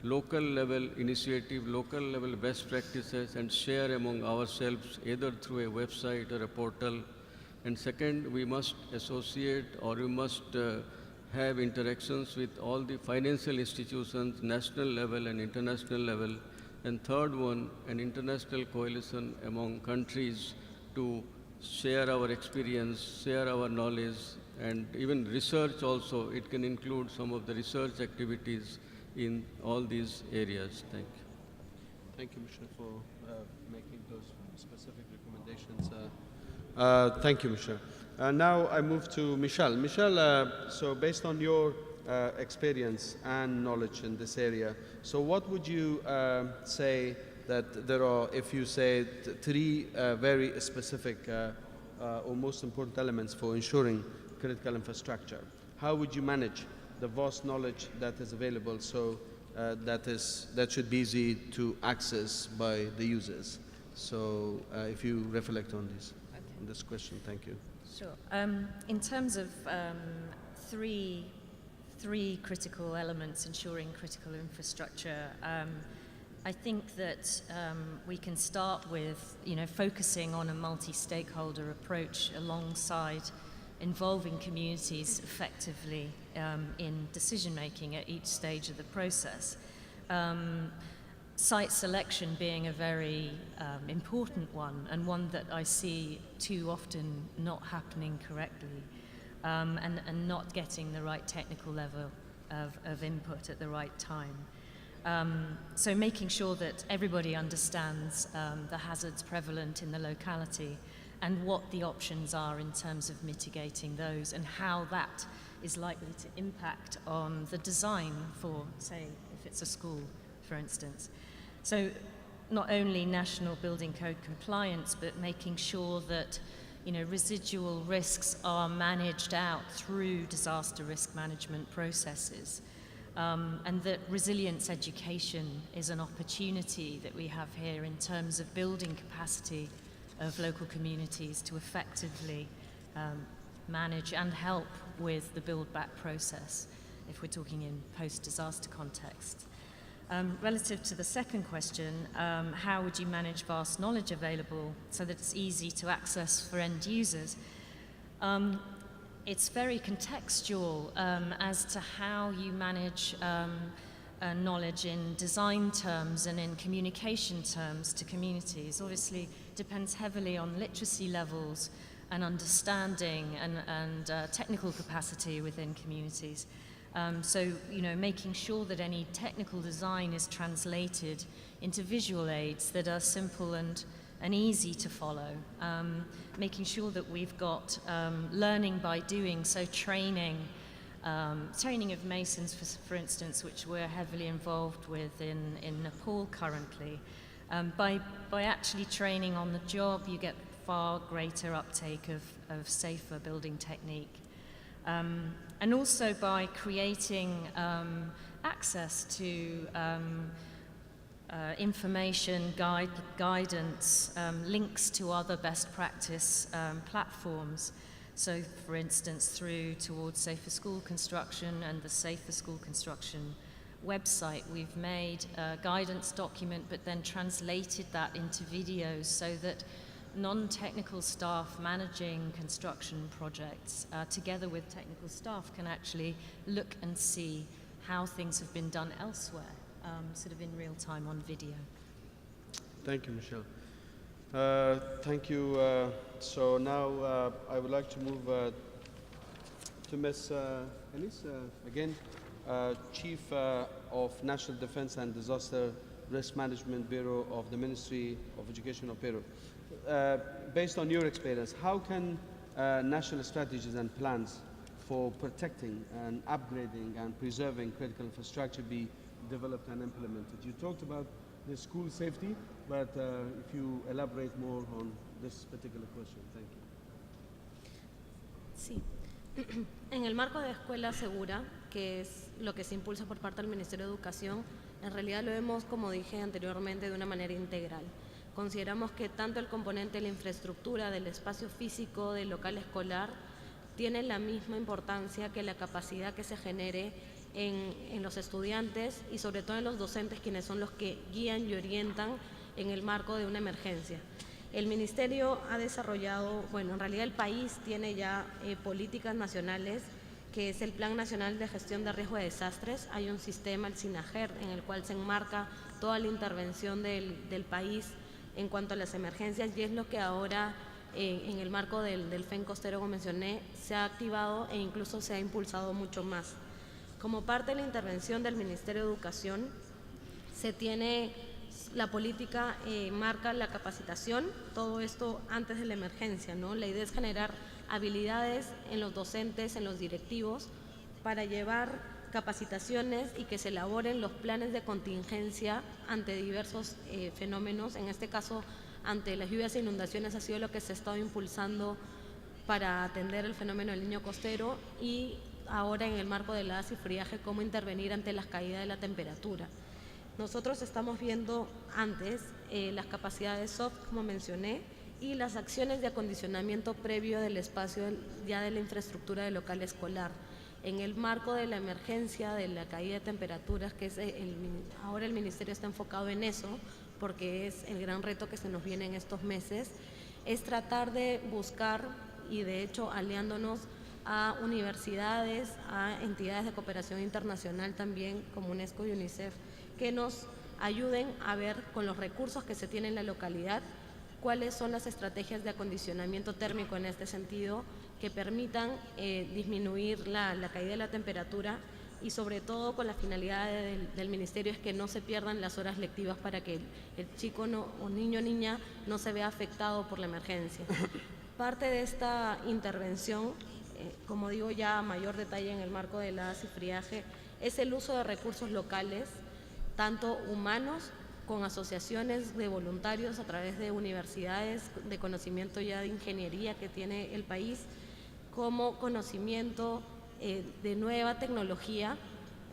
local level initiative, local level best practices, and share among ourselves either through a website or a portal. And second, we must associate, or we must have interactions with all the financial institutions, national level and international level. And third one, an international coalition among countries to share our experience, share our knowledge, and even research also. It can include some of the research activities in all these areas. Thank you. Thank you, Mr. for making those specific recommendations. Thank you, Mr. Now I move to Michelle. Michelle, so based on your experience and knowledge in this area, so what would you say that there are, if you say 3 very specific or most important elements for ensuring critical infrastructure? How would you manage the vast knowledge that is available so that should be easy to access by the users? So if you reflect on this question, thank you. Sure. In terms of three critical elements ensuring critical infrastructure, I think that we can start with focusing on a multi-stakeholder approach alongside involving communities effectively in decision-making at each stage of the process. Site selection being a very important one, and one that I see too often not happening correctly, and not getting the right technical level of input at the right time. So making sure that everybody understands the hazards prevalent in the locality and what the options are in terms of mitigating those, and how that is likely to impact on the design for, say, if it's a school, for instance. So not only national building code compliance, but making sure that residual risks are managed out through disaster risk management processes, and that resilience education is an opportunity that we have here in terms of building capacity of local communities to effectively manage and help with the build-back process, if we're talking in post-disaster context. Relative to the second question, how would you manage vast knowledge available so that it's easy to access for end users? It's very contextual as to how you manage knowledge in design terms and in communication terms to communities. Obviously, depends heavily on literacy levels and understanding and technical capacity within communities. So, making sure that any technical design is translated into visual aids that are simple and and easy to follow, making sure that we've got learning by doing, so training of masons, for instance, which we're heavily involved with in Nepal currently. By actually training on the job, you get far greater uptake of safer building technique. And also by creating access to information, guidance, links to other best practice platforms. So, for instance, towards safer school construction and the Safer School Construction website, we've made a guidance document, but then translated that into videos so that non-technical staff managing construction projects, together with technical staff, can actually look and see how things have been done elsewhere, sort of in real time on video. Thank you, Michelle. Thank you. So now I would like to move to Ms. Enis, again, Chief of National Defense and Disaster Risk Management Bureau of the Ministry of Education of Peru. Based on your experience, how can national strategies and plans for protecting and upgrading and preserving critical infrastructure be developed and implemented? You talked about the school safety, but if you elaborate more on this particular question, thank you. Sí. En el marco de Escuela Segura, que es lo que se impulsa por parte del Ministerio de Educación, en realidad lo vemos, como dije anteriormente, de una manera integral. Consideramos que tanto el componente de la infraestructura, del espacio físico, del local escolar, tiene la misma importancia que la capacidad que se genere en los estudiantes y sobre todo en los docentes, quienes son los que guían y orientan en el marco de una emergencia. El Ministerio ha desarrollado, bueno, en realidad el país tiene ya políticas nacionales, que es el Plan Nacional de Gestión de Riesgo de Desastres. Hay un sistema, el SINAGER, en el cual se enmarca toda la intervención del país en cuanto a las emergencias, y es lo que ahora, en el marco del FEN costero, como mencioné, se ha activado e incluso se ha impulsado mucho más. Como parte de la intervención del Ministerio de Educación, se tiene la política, marca la capacitación, todo esto antes de la emergencia, ¿no? La idea es generar habilidades en los docentes, en los directivos, para llevar capacitaciones y que se elaboren los planes de contingencia ante diversos fenómenos. En este caso, ante las lluvias e inundaciones ha sido lo que se ha estado impulsando para atender el fenómeno del niño costero, y ahora en el marco de la friaje, cómo intervenir ante las caídas de la temperatura. Nosotros estamos viendo antes las capacidades soft, como mencioné, y las acciones de acondicionamiento previo del espacio ya de la infraestructura del local escolar. En el marco de la emergencia de la caída de temperaturas, que es ahora el Ministerio está enfocado en eso, porque es el gran reto que se nos viene en estos meses, es tratar de buscar, y de hecho aliándonos a universidades, a entidades de cooperación internacional también, como UNESCO y UNICEF, que nos ayuden a ver con los recursos que se tienen en la localidad cuáles son las estrategias de acondicionamiento térmico en este sentido que permitan disminuir la caída de la temperatura, y sobre todo con la finalidad del Ministerio es que no se pierdan las horas lectivas para que el chico o niño o niña no se vea afectado por la emergencia. Parte de esta intervención, como digo ya a mayor detalle en el marco de la friaje, es el uso de recursos locales, tanto humanos, con asociaciones de voluntarios a través de universidades de conocimiento ya de ingeniería que tiene el país, como conocimiento de nueva tecnología,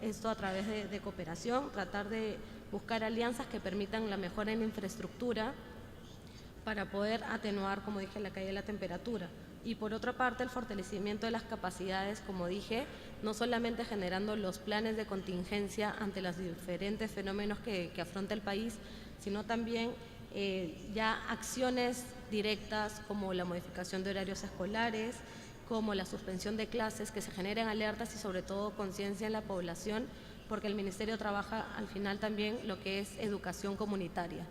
esto a través de cooperación, tratar de buscar alianzas que permitan la mejora en la infraestructura para poder atenuar, como dije, la caída de la temperatura. Y por otra parte, el fortalecimiento de las capacidades, como dije, no solamente generando los planes de contingencia ante los diferentes fenómenos que afronta el país, sino también ya acciones directas como la modificación de horarios escolares, como la suspensión de clases, que se generen alertas y sobre todo conciencia en la población, porque el Ministerio trabaja al final también lo que es educación comunitaria,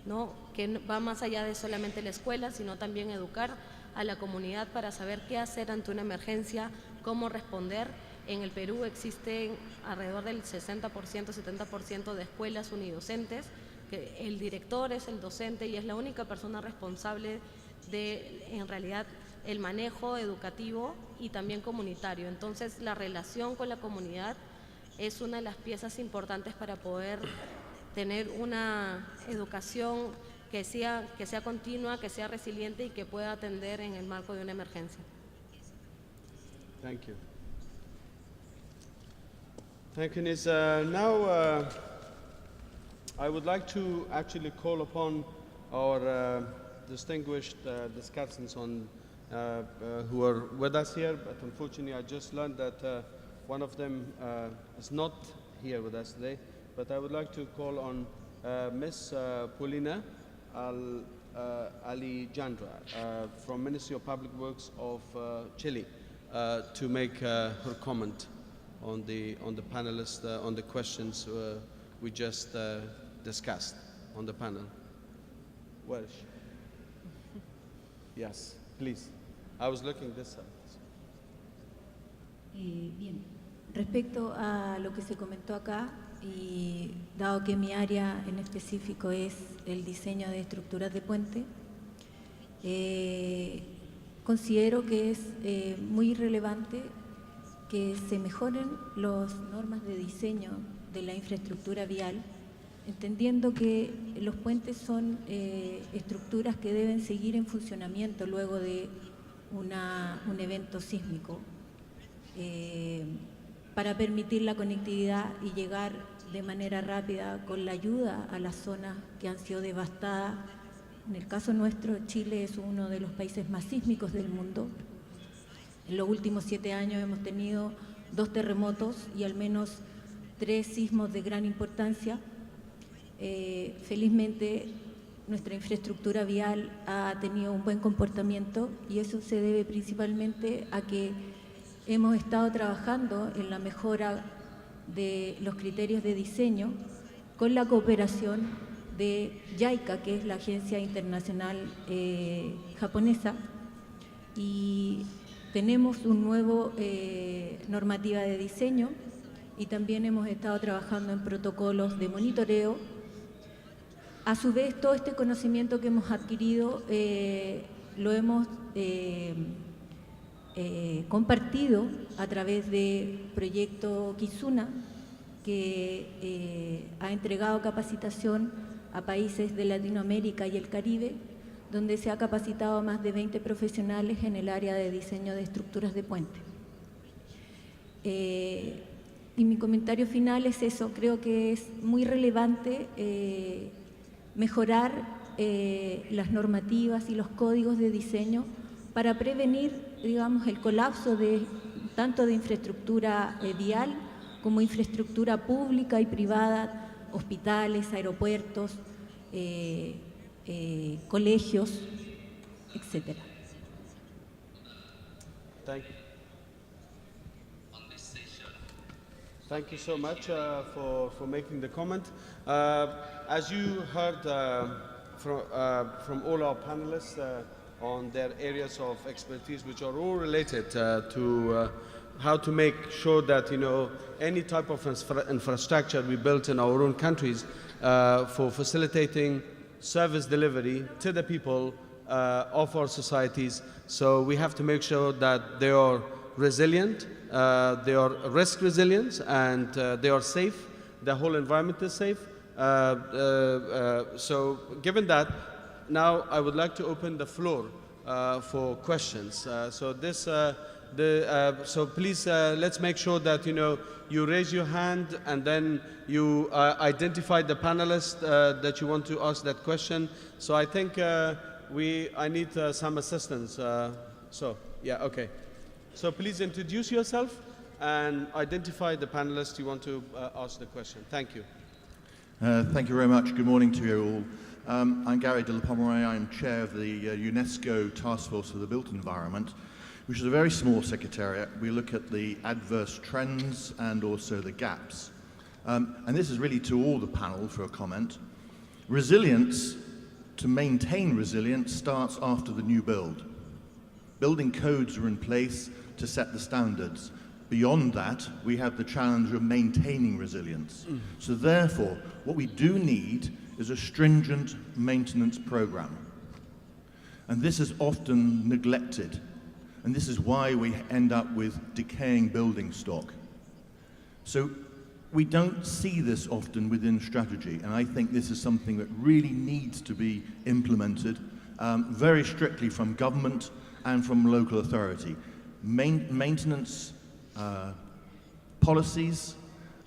¿no? Que va más allá de solamente la escuela, sino también educar a la comunidad para saber qué hacer ante una emergencia, cómo responder. En el Perú existen alrededor del 60%, 70% de escuelas unidocentes, que el director es el docente y es la única persona responsable de, en realidad, el manejo educativo y también comunitario. Entonces, la relación con la comunidad es una de las piezas importantes para poder tener una educación que sea continua, que sea resiliente y que pueda atender en el marco de una emergencia. Thank you. Thank you, Nis. Now, I would like to actually call upon our distinguished discussants who are with us here, but unfortunately I just learned that one of them is not here with us today, but I would like to call on Ms. Paulina Alejandra from Ministry of Public Works of Chile to make her comment on the panelists, on the questions we just discussed on the panel. Where is she? Yes, please. I was looking this up. Bien, respecto a lo que se comentó acá, y dado que mi área en específico es el diseño de estructuras de puente, considero que es muy relevante que se mejoren las normas de diseño de la infraestructura vial, entendiendo que los puentes son estructuras que deben seguir en funcionamiento luego de un evento sísmico, para permitir la conectividad y llegar de manera rápida con la ayuda a las zonas que han sido devastadas. En el caso nuestro, Chile es uno de los países más sísmicos del mundo. En los últimos 7 años hemos tenido 2 terremotos y al menos 3 sismos de gran importancia. Felizmente, nuestra infraestructura vial ha tenido un buen comportamiento y eso se debe principalmente a que hemos estado trabajando en la mejora de los criterios de diseño con la cooperación de JICA, que es la agencia internacional japonesa, y tenemos un nuevo normativa de diseño y también hemos estado trabajando en protocolos de monitoreo. A su vez, todo este conocimiento que hemos adquirido lo hemos compartido a través de Proyecto Kizuna, que ha entregado capacitación a países de Latinoamérica y el Caribe, donde se ha capacitado a más de 20 profesionales en el área de diseño de estructuras de puente. Y mi comentario final es eso: creo que es muy relevante mejorar las normativas y los códigos de diseño para prevenir, digamos, el colapso tanto de infraestructura vial como infraestructura pública y privada, hospitales, aeropuertos, colegios, etc. Thank you so much for making the comment. As you heard from all our panelists on their areas of expertise, which are all related to how to make sure that, you know, any type of infrastructure we built in our own countries for facilitating service delivery to the people of our societies. So we have to make sure that they are resilient, they are risk resilient, and they are safe. The whole environment is safe. So given that, now I would like to open the floor for questions. So please let's make sure that, you know, you raise your hand and then you identify the panelist that you want to ask that question. So I think I need some assistance. So yeah, okay. So please introduce yourself and identify the panelist you want to ask the question. Thank you. Thank you very much. Good morning to you all. I'm Gary de la Pomeroy. I'm chair of the UNESCO Task Force for the Built Environment, which is a very small secretariat. We look at the adverse trends and also the gaps. And this is really to all the panel for a comment. Resilience, to maintain resilience, starts after the new build. Building codes are in place to set the standards. Beyond that, we have the challenge of maintaining resilience. So therefore, what we do need is a stringent maintenance program. And this is often neglected. And this is why we end up with decaying building stock. So we don't see this often within strategy, and I think this is something that really needs to be implemented very strictly from government and from local authority. Maintenance policies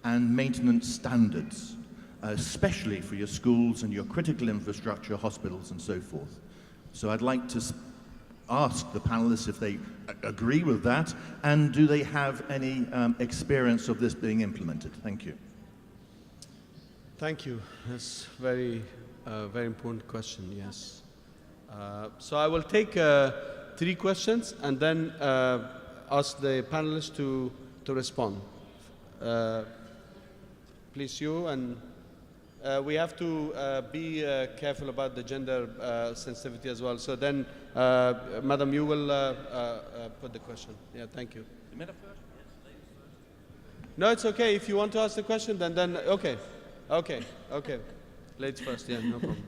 and maintenance standards, especially for your schools and your critical infrastructure, hospitals and so forth. So I'd like to ask the panelists if they agree with that, and do they have any experience of this being implemented? Thank you. Thank you. That's very important question, yes. So I will take 3 questions and then ask the panelists to respond. Please, you, and we have to be careful about the gender sensitivity as well. So then, Madam, you will put the question. Yeah, thank you. No, it's okay. If you want to ask the question, then okay. Ladies first, yeah, no problem.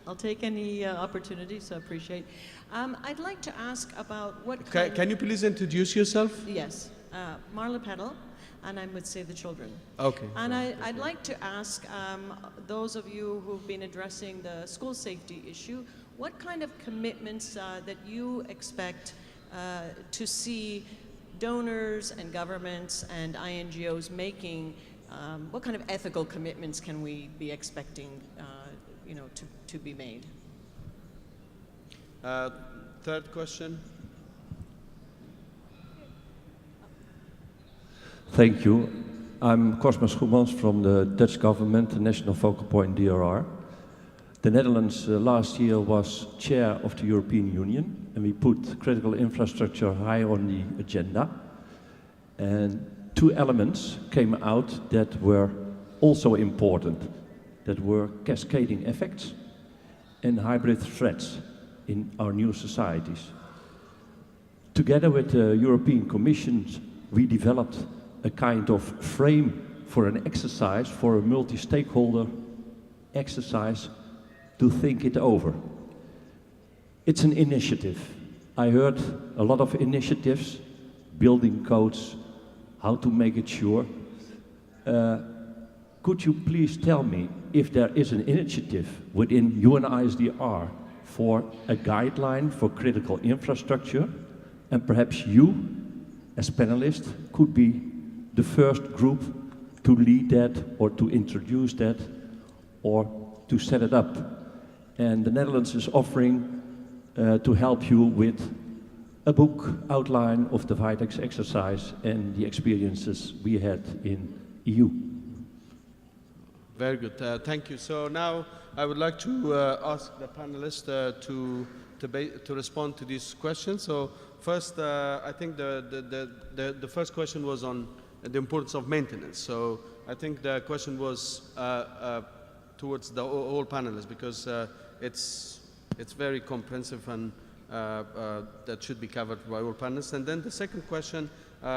I'll take any opportunity, so appreciate. I'd like to ask about what Can you please introduce yourself? Yes, Marla Peddle, and I'm with Save the Children. Okay. And I'd like to ask those of you who've been addressing the school safety issue, what kind of commitments that you expect to see donors and governments and INGOs making? What kind of ethical commitments can we be expecting, to be made? Third question. Thank you. I'm Cosmas Goemans from the Dutch government, the National Focal Point DRR. The Netherlands last year was chair of the European Union, and we put critical infrastructure high on the agenda. And 2 elements came out that were also important, that were cascading effects and hybrid threats in our new societies. Together with the European Commission, we developed a kind of frame for an exercise, for a multi-stakeholder exercise to think it over. It's an initiative. I heard a lot of initiatives, building codes, how to make it sure. Could you please tell me if there is an initiative within UNISDR for a guideline for critical infrastructure, and perhaps you, as panelists, could be the first group to lead that or to introduce that or to set it up. And the Netherlands is offering to help you with a book outline of the VITEX exercise and the experiences we had in EU. Very good. Thank you. So now I would like to ask the panelists to respond to these questions. So first, I think the first question was on the importance of maintenance. So I think the question was towards the whole panelists, because it's very comprehensive and that should be covered by all panelists. And then the second question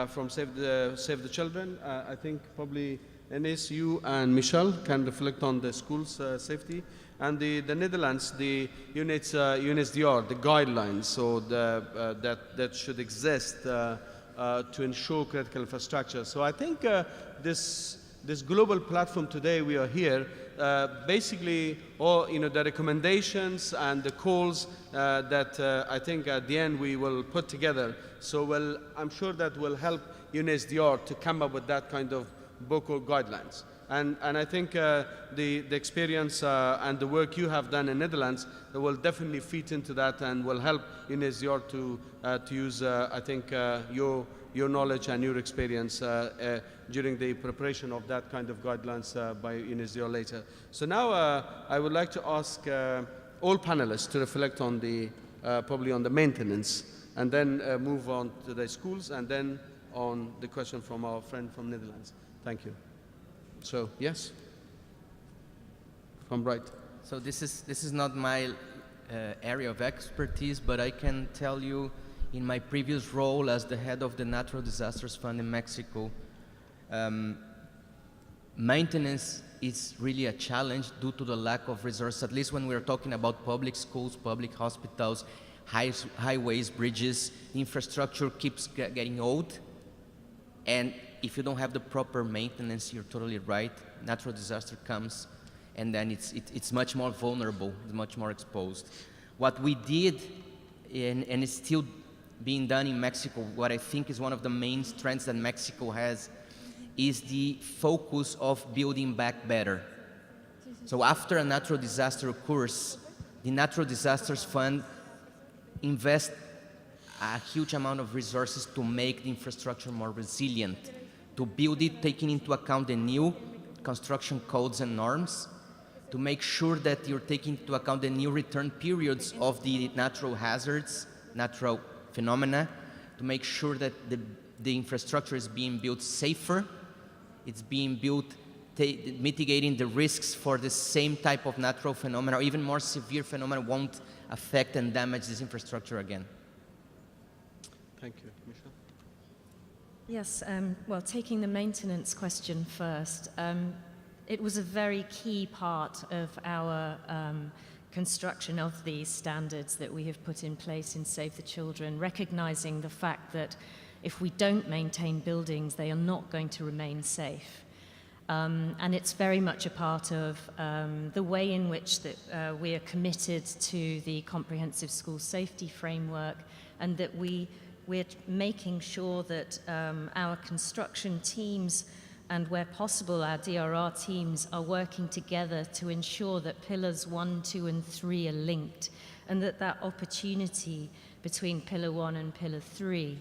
from Save the Children, I think probably Enes, you and Michel can reflect on the schools safety. And the Netherlands, the UNISDR, the guidelines, so that should exist to ensure critical infrastructure. So I think this global platform today we are here, basically all the recommendations and the calls that I think at the end we will put together. So I'm sure that will help UNISDR to come up with that kind of book or guidelines. And I think the experience and the work you have done in Netherlands will definitely feed into that and will help UNISDR to use, I think, your knowledge and your experience during the preparation of that kind of guidelines by UNISDR later. So now I would like to ask all panelists to reflect on probably on the maintenance, and then move on to the schools, and then on the question from our friend from Netherlands. Thank you. So yes, from right. So this is not my area of expertise, but I can tell you, in my previous role as the head of the Natural Disasters Fund in Mexico, maintenance is really a challenge due to the lack of resources, at least when we're talking about public schools, public hospitals, highways, bridges. The infrastructure keeps getting old, and if you don't have the proper maintenance, you're totally right, natural disaster comes, and then it's much more vulnerable, it's much more exposed. What we did, and it's still being done in Mexico, what I think is one of the main strengths that Mexico has, is the focus of building back better. So after a natural disaster occurs, the Natural Disasters Fund invests a huge amount of resources to make the infrastructure more resilient, to build it taking into account the new construction codes and norms, to make sure that you're taking into account the new return periods of the natural hazards, natural phenomena, to make sure that the infrastructure is being built safer, it's being built mitigating the risks for the same type of natural phenomena, or even more severe phenomena won't affect and damage this infrastructure again. Thank you. Michelle? Yes, well, taking the maintenance question first, it was a very key part of our construction of these standards that we have put in place in Save the Children, recognizing the fact that if we don't maintain buildings, they are not going to remain safe. And it's very much a part of the way in which we are committed to the comprehensive school safety framework, and that we're making sure that our construction teams, and where possible our DRR teams, are working together to ensure that pillars 1, 2 and 3 are linked, and that opportunity between pillar 1 and pillar 3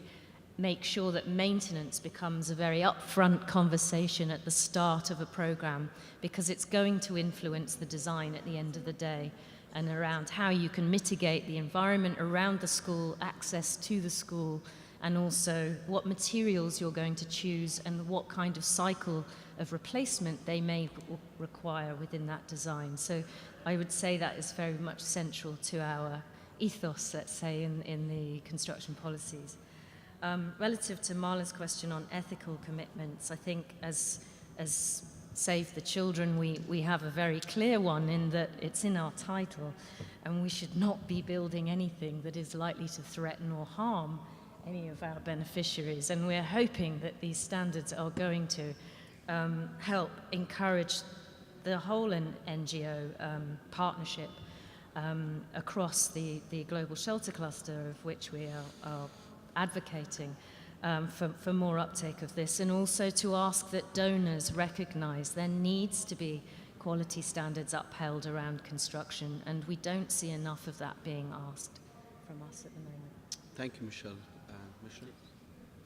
make sure that maintenance becomes a very upfront conversation at the start of a program, because it's going to influence the design at the end of the day, and around how you can mitigate the environment around the school, access to the school, and also what materials you're going to choose and what kind of cycle of replacement they may require within that design. So I would say that is very much central to our ethos, let's say, in the construction policies. Relative to Marla's question on ethical commitments, I think as Save the Children, we have a very clear one in that it's in our title, and we should not be building anything that is likely to threaten or harm any of our beneficiaries. And we're hoping that these standards are going to help encourage the whole NGO partnership across the global shelter cluster, of which we are advocating for more uptake of this, and also to ask that donors recognize there needs to be quality standards upheld around construction, and we don't see enough of that being asked from us at the moment. Thank you, Michelle. Michelle?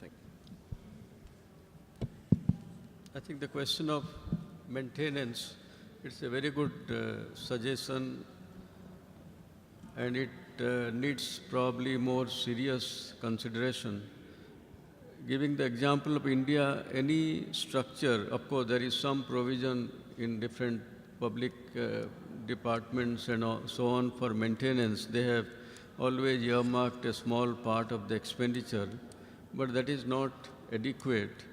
Thank you. I think the question of maintenance, it's a very good suggestion, and it needs probably more serious consideration. Giving the example of India, any structure, of course there is some provision in different public departments and so on for maintenance. They have always earmarked a small part of the expenditure, but that is not adequate.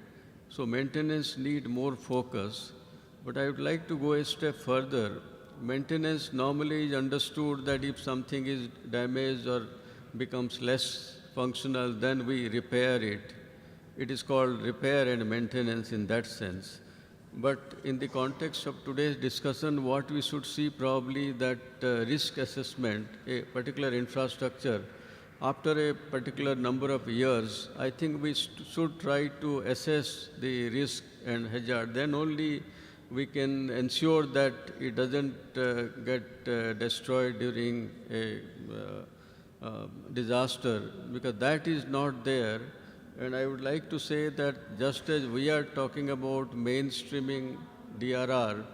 So maintenance need more focus. But I would like to go a step further. Maintenance normally is understood that if something is damaged or becomes less functional, then we repair it. It is called repair and maintenance in that sense. But in the context of today's discussion, what we should see probably that risk assessment, a particular infrastructure, after a particular number of years, I think we should try to assess the risk and hazard. Then only we can ensure that it doesn't get destroyed during a disaster, because that is not there. And I would like to say that just as we are talking about mainstreaming DRR,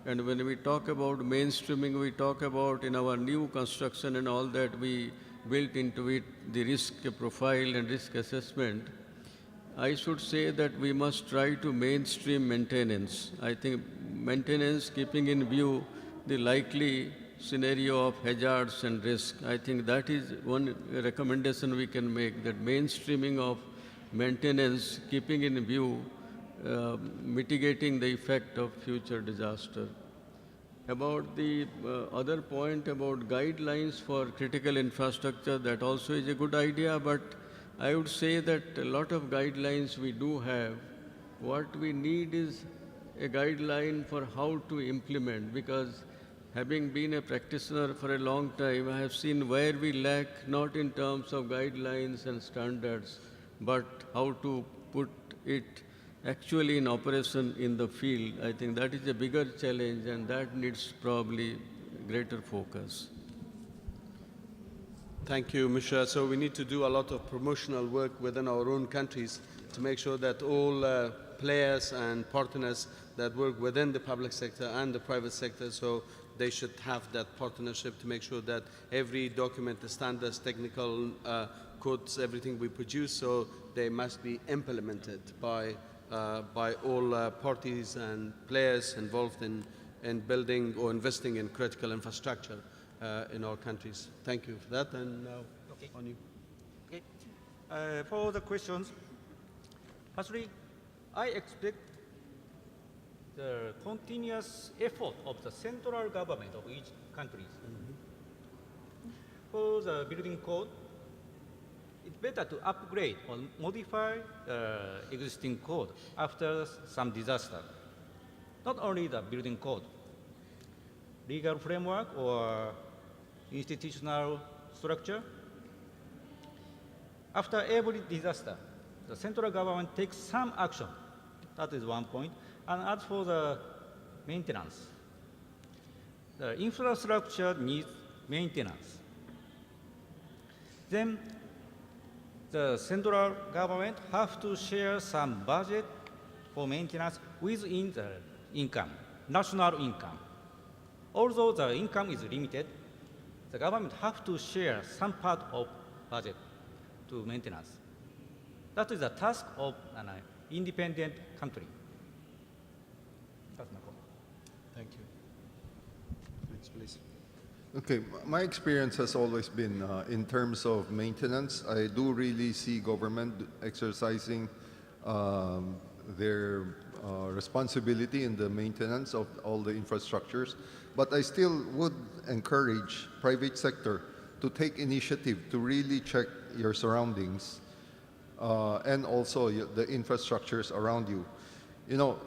and when we talk about mainstreaming, we talk about in our new construction and all that we built into it the risk profile and risk assessment. I should say that we must try to mainstream maintenance. I think maintenance keeping in view the likely scenario of hazards and risk. I think that is one recommendation we can make, that mainstreaming of maintenance keeping in view mitigating the effect of future disaster. About the other point about guidelines for critical infrastructure, that also is a good idea, but I would say that a lot of guidelines we do have. What we need is a guideline for how to implement, because having been a practitioner for a long time, I have seen where we lack, not in terms of guidelines and standards, but how to put it actually in operation in the field. I think that is a bigger challenge, and that needs probably greater focus. Thank you, Mishra. So we need to do a lot of promotional work within our own countries to make sure that all players and partners that work within the public sector and the private sector, so they should have that partnership to make sure that every document, the standards, technical codes, everything we produce, so they must be implemented by all parties and players involved in building or investing in critical infrastructure in our countries. Thank you for that, and now on you. Okay. For the questions, firstly, I expect the continuous effort of the central government of each country. For the building code, it's better to upgrade or modify the existing code after some disaster. Not only the building code, legal framework or institutional structure. After every disaster, the central government takes some action. That is one point. And as for the maintenance, the infrastructure needs maintenance. Then the central government have to share some budget for maintenance within the income, national income. Although the income is limited, the government have to share some part of budget to maintenance. That is the task of an independent country. That's my comment. Thank you. Next, please. Okay, my experience has always been in terms of maintenance. I do really see government exercising their responsibility in the maintenance of all the infrastructures, but I still would encourage private sector to take initiative to really check your surroundings and also the infrastructures around you. You know,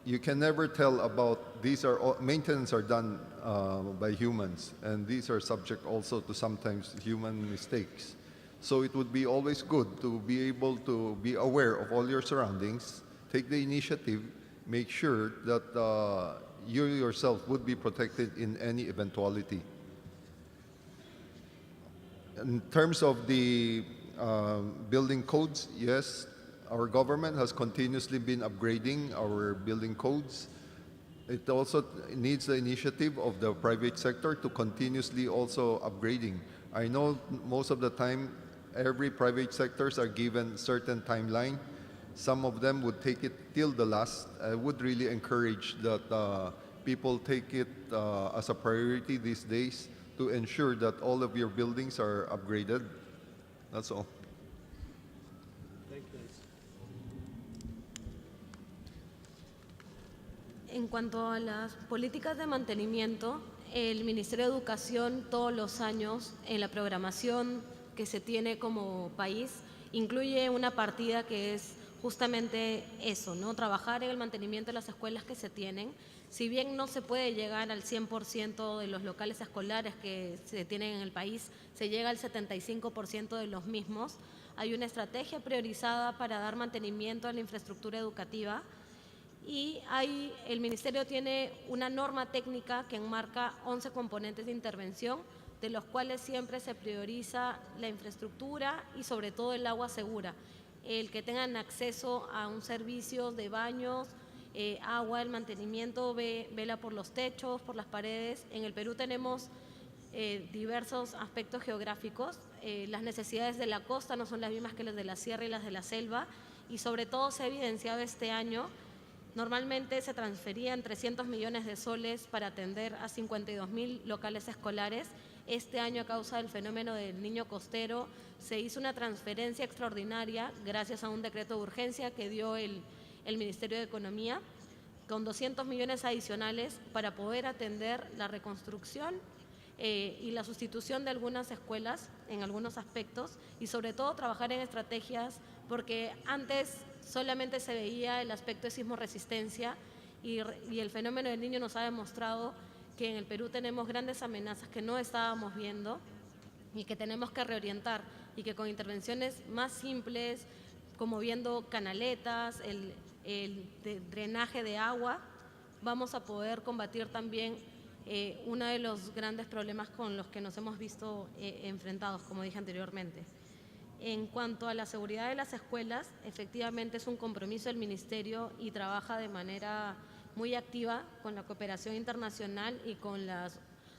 you can never tell about these are all, maintenance are done by humans, and these are subject also to sometimes human mistakes. So it would be always good to be able to be aware of all your surroundings, take the initiative, make sure that you yourself would be protected in any eventuality. In terms of the building codes, yes, our government has continuously been upgrading our building codes. It also needs the initiative of the private sector to continuously also upgrading. I know most of the time, every private sectors are given certain timeline. Some of them would take it till the last. I would really encourage that people take it as a priority these days to ensure that all of your buildings are upgraded. That's all. En cuanto a las políticas de mantenimiento, el Ministerio de Educación todos los años en la programación que se tiene como país incluye una partida que es justamente eso, ¿no? Trabajar en el mantenimiento de las escuelas que se tienen. Si bien no se puede llegar al 100% de los locales escolares que se tienen en el país, se llega al 75% de los mismos. Hay una estrategia priorizada para dar mantenimiento a la infraestructura educativa. Y el Ministerio tiene una norma técnica que enmarca 11 componentes de intervención, de los cuales siempre se prioriza la infraestructura y sobre todo el agua segura, el que tengan acceso a un servicio de baños, agua, el mantenimiento, vela por los techos, por las paredes. En el Perú tenemos diversos aspectos geográficos. Las necesidades de la costa no son las mismas que las de la sierra y las de la selva, y sobre todo se ha evidenciado este año. Normalmente se transferían 300 millones de soles para atender a 52.000 locales escolares. Este año, a causa del fenómeno del niño costero, se hizo una transferencia extraordinaria gracias a un decreto de urgencia que dio el el Ministerio de Economía, con 200 millones adicionales para poder atender la reconstrucción y la sustitución de algunas escuelas en algunos aspectos y sobre todo trabajar en estrategias porque antes solamente se veía el aspecto de sismoresistencia y el fenómeno del Niño nos ha demostrado que en el Perú tenemos grandes amenazas que no estábamos viendo y que tenemos que reorientar y que con intervenciones más simples como viendo canaletas, el drenaje de agua, vamos a poder combatir también uno de los grandes problemas con los que nos hemos visto enfrentados, como dije anteriormente. En cuanto a la seguridad de las escuelas, efectivamente es un compromiso del Ministerio y trabaja de manera muy activa con la cooperación internacional y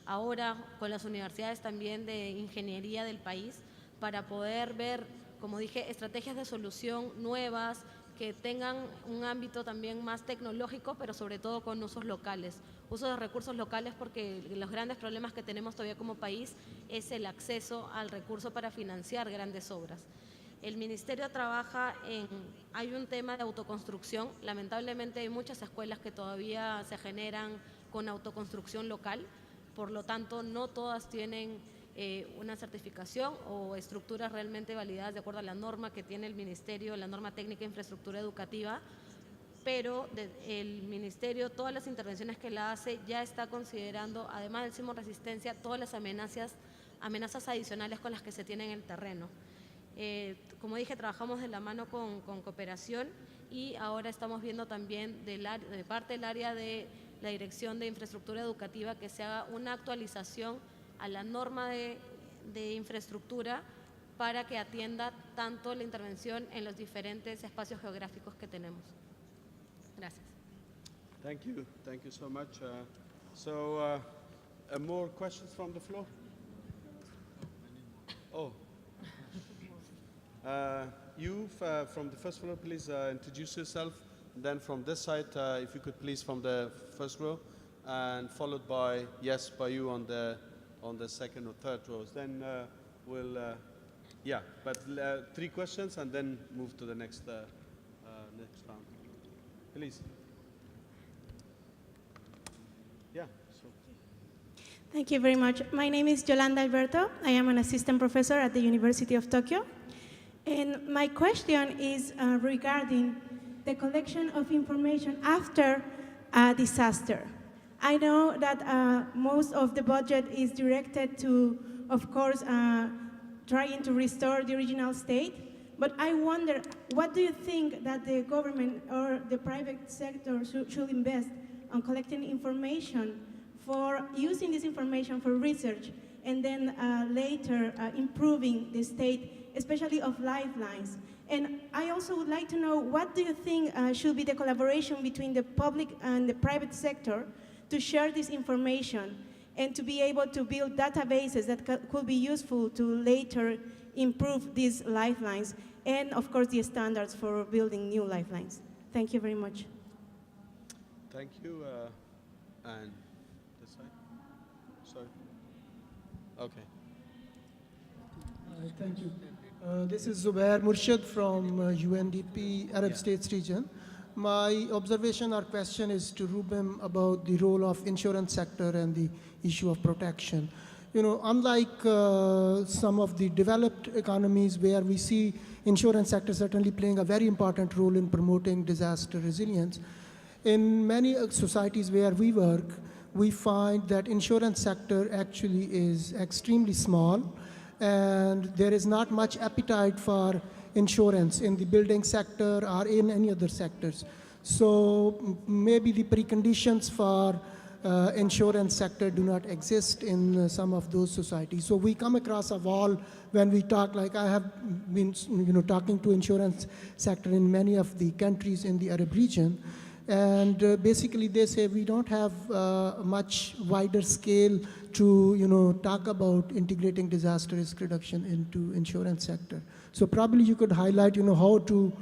ahora con las universidades también de ingeniería del país para poder ver, como dije, estrategias de solución nuevas que tengan un ámbito también más tecnológico, pero sobre todo con usos locales, uso de recursos locales porque los grandes problemas que tenemos todavía como país es el acceso al recurso para financiar grandes obras. El Ministerio trabaja hay un tema de autoconstrucción, lamentablemente hay muchas escuelas que todavía se generan con autoconstrucción local, por lo tanto no todas tienen una certificación o estructuras realmente validadas de acuerdo a la norma que tiene el Ministerio, la norma técnica de infraestructura educativa, pero el Ministerio, todas las intervenciones que la hace, ya está considerando, además del sismoresistencia, todas las amenazas adicionales con las que se tienen en el terreno. Como dije, trabajamos de la mano con cooperación y ahora estamos viendo también de parte del área de la Dirección de Infraestructura Educativa que se haga una actualización a la norma de infraestructura para que atienda tanto la intervención en los diferentes espacios geográficos que tenemos. Gracias. Thank you so much. More questions from the floor? Oh. You from the first floor, please introduce yourself. Then from this side, if you could please from the first row, and followed by you on the second or third rows. Then we'll, but 3 questions and then move to the next round. Please. Yeah. Thank you very much. My name is Yolanda Alberto. I am an assistant professor at the University of Tokyo. And my question is regarding the collection of information after a disaster. I know that most of the budget is directed to, of course, trying to restore the original state, but I wonder, what do you think that the government or the private sector should invest on collecting information for using this information for research and then later improving the state, especially of lifelines? And I also would like to know, what do you think should be the collaboration between the public and the private sector to share this information and to be able to build databases that could be useful to later improve these lifelines and, of course, the standards for building new lifelines? Thank you very much. Thank you. And this side? Sorry. Okay. Thank you. This is Zubair Murshid from UNDP Arab States region. My observation or question is to Ruben about the role of insurance sector and the issue of protection. You know, unlike some of the developed economies where we see insurance sector certainly playing a very important role in promoting disaster resilience, in many societies where we work, we find that insurance sector actually is extremely small, and there is not much appetite for insurance in the building sector or in any other sectors. So maybe the preconditions for insurance sector do not exist in some of those societies. So we come across a wall when we talk, like I have been talking to insurance sector in many of the countries in the Arab region, and basically they say we don't have much wider scale to talk about integrating disaster risk reduction into insurance sector. So probably you could highlight how to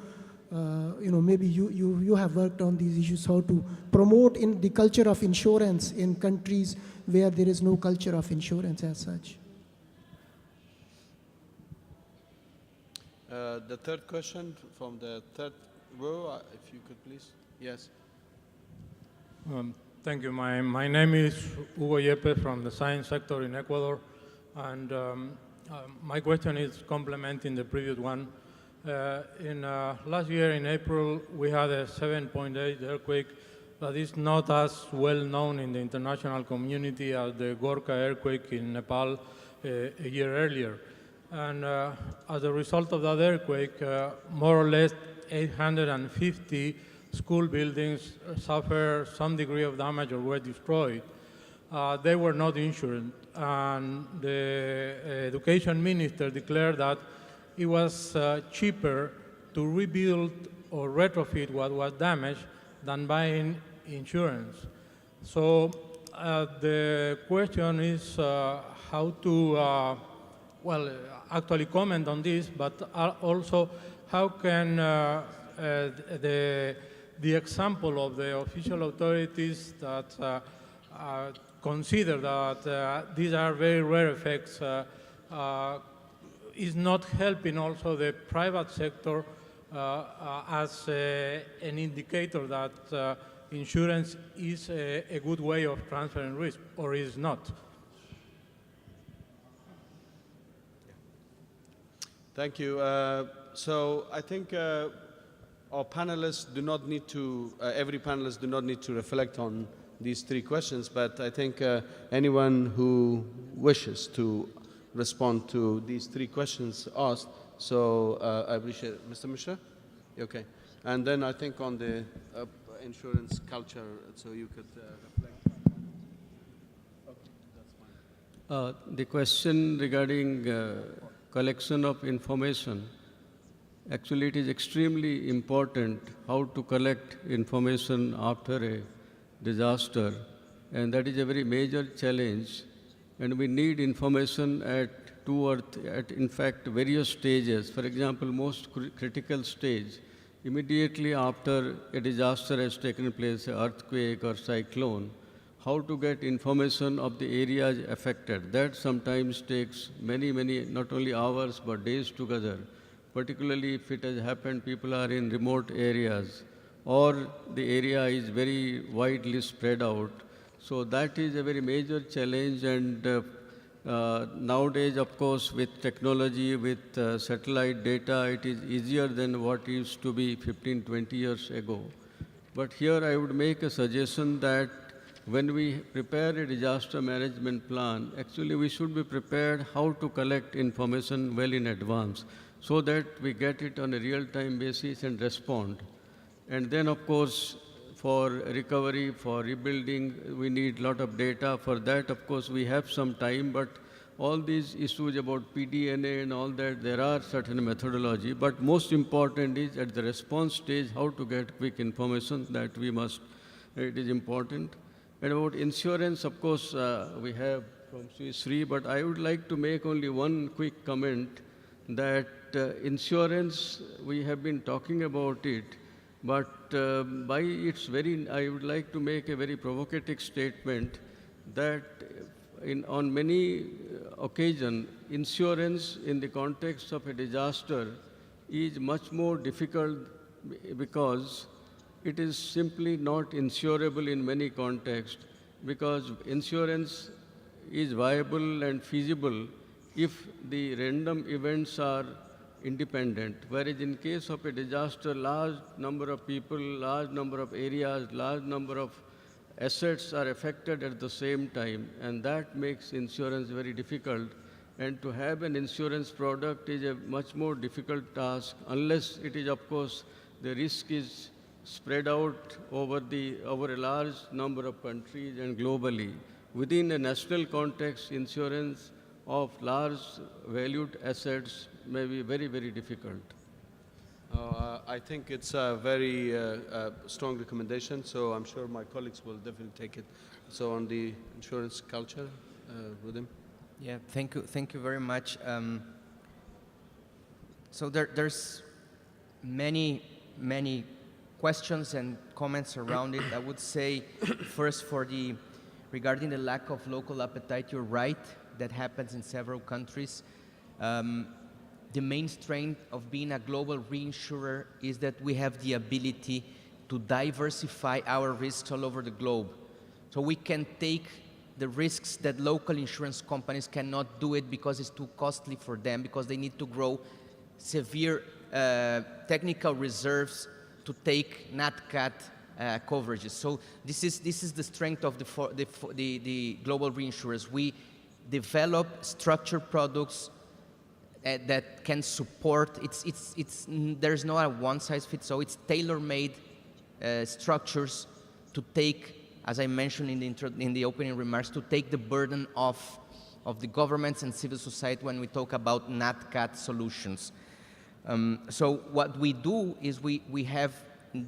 maybe you have worked on these issues, how to promote in the culture of insurance in countries where there is no culture of insurance as such. The third question from the third row, if you could please. Yes. Thank you. My name is Hugo Yepes from the science sector in Ecuador. And my question is complementing the previous one. Last year in April, we had a 7.8 earthquake that is not as well known in the international community as the Gorka earthquake in Nepal a year earlier. And as a result of that earthquake, more or less 850 school buildings suffered some degree of damage or were destroyed. They were not insured, and the education minister declared that it was cheaper to rebuild or retrofit what was damaged than buying insurance. So the question is how to, actually comment on this, but also how can the example of the official authorities that consider that these are very rare effects is not helping also the private sector as an indicator that insurance is a good way of transferring risk, or is not? Thank you. So I think our panelists do not need to, every panelist do not need to reflect on these three questions, but I think anyone who wishes to respond to these three questions asked, so I appreciate it. Mr. Mishra? Okay. And then I think on the insurance culture, so you could reflect. Okay, that's fine. The question regarding collection of information, actually it is extremely important how to collect information after a disaster, and that is a very major challenge, and we need information at in fact various stages. For example, most critical stage, immediately after a disaster has taken place, an earthquake or cyclone, how to get information of the areas affected. That sometimes takes many, not only hours, but days together, particularly if it has happened, people are in remote areas, or the area is very widely spread out. So that is a very major challenge, and nowadays, of course, with technology, with satellite data, it is easier than what used to be 15, 20 years ago. But here I would make a suggestion that when we prepare a disaster management plan, actually we should be prepared how to collect information well in advance, so that we get it on a real-time basis and respond. And then, of course, for recovery, for rebuilding, we need a lot of data. For that, of course, we have some time, but all these issues about PDNA and all that, there are certain methodology. But most important is at the response stage, how to get quick information that we must, it is important. And about insurance, of course, we have from Sri, but I would like to make only one quick comment that insurance, we have been talking about it, but by its very, I would like to make a very provocative statement that on many occasions, insurance in the context of a disaster is much more difficult because it is simply not insurable in many contexts, because insurance is viable and feasible if the random events are independent, whereas in case of a disaster, large number of people, large number of areas, large number of assets are affected at the same time, and that makes insurance very difficult. And to have an insurance product is a much more difficult task, unless it is, of course, the risk is spread out over a large number of countries and globally. Within a national context, insurance of large valued assets may be very, very difficult. I think it's a very strong recommendation, so I'm sure my colleagues will definitely take it. So on the insurance culture, Ruben? Yeah, thank you very much. So there's many questions and comments around it. I would say first regarding the lack of local appetite, you're right, that happens in several countries. the main strength of being a global reinsurer is that we have the ability to diversify our risks all over the globe. So we can take the risks that local insurance companies cannot do it because it's too costly for them, because they need to grow severe technical reserves to take NatCat coverages. So this is the strength of the global reinsurers. We develop structured products that can support. There's not a one-size-fits-all. It's tailor-made structures to take, as I mentioned in the opening remarks, to take the burden off of the governments and civil society when we talk about NatCat solutions. So what we do is we have,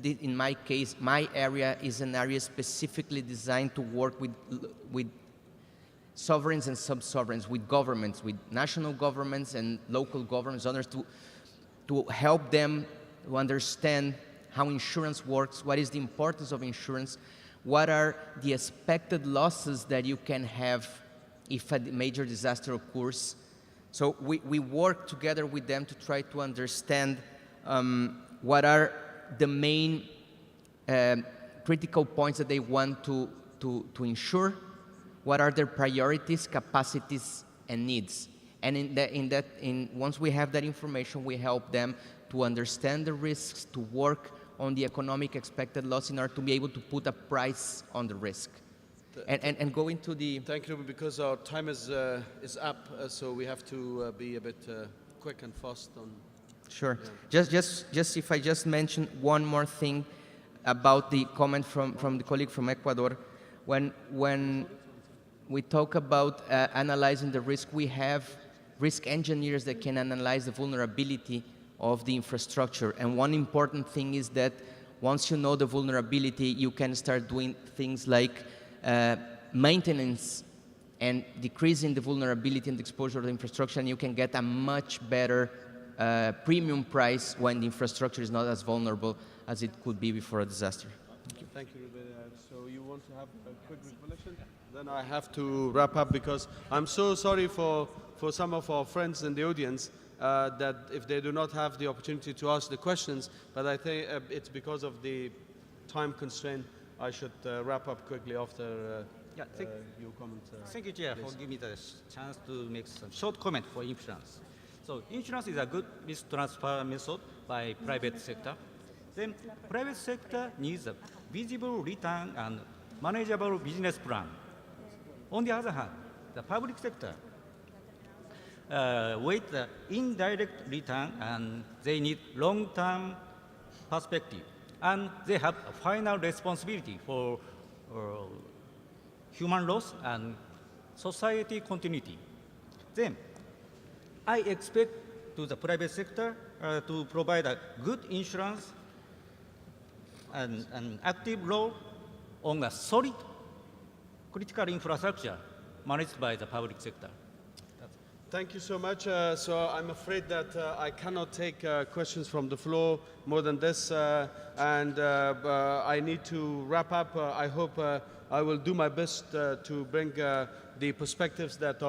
in my case, my area is an area specifically designed to work with sovereigns and sub-sovereigns, with governments, with national governments and local governments, others, to help them to understand how insurance works, what is the importance of insurance, what are the expected losses that you can have if a major disaster occurs. So we work together with them to try to understand what are the main critical points that they want to insure, what are their priorities, capacities, and needs. And once we have that information, we help them to understand the risks, to work on the economic expected loss in order to be able to put a price on the risk. And go into the... Thank you, Ruben, because our time is up, so we have to be a bit quick and fast on... Sure. Yeah. Just if I just mention one more thing about the comment from the colleague from Ecuador. When we talk about analyzing the risk, we have risk engineers that can analyze the vulnerability of the infrastructure. And one important thing is that once you know the vulnerability, you can start doing things like maintenance and decreasing the vulnerability and exposure to the infrastructure, and you can get a much better premium price when the infrastructure is not as vulnerable as it could be before a disaster. Thank you, Ruben. So you want to have a quick reflection? Then I have to wrap up because I'm so sorry for some of our friends in the audience that if they do not have the opportunity to ask the questions, but I think it's because of the time constraint. I should wrap up quickly after your comment. Thank you, Chair, for giving me the chance to make some short comment for insurance. So insurance is a good risk transfer method by private sector. Then private sector needs a visible return and manageable business plan. On the other hand, the public sector with the indirect return, and they need long-term perspective, and they have a final responsibility for human loss and society continuity. Then I expect to the private sector to provide a good insurance and an active role on a solid critical infrastructure managed by the public sector. Thank you so much. So I'm afraid that I cannot take questions from the floor more than this, and I need to wrap up. I hope I will do my best to bring the perspectives that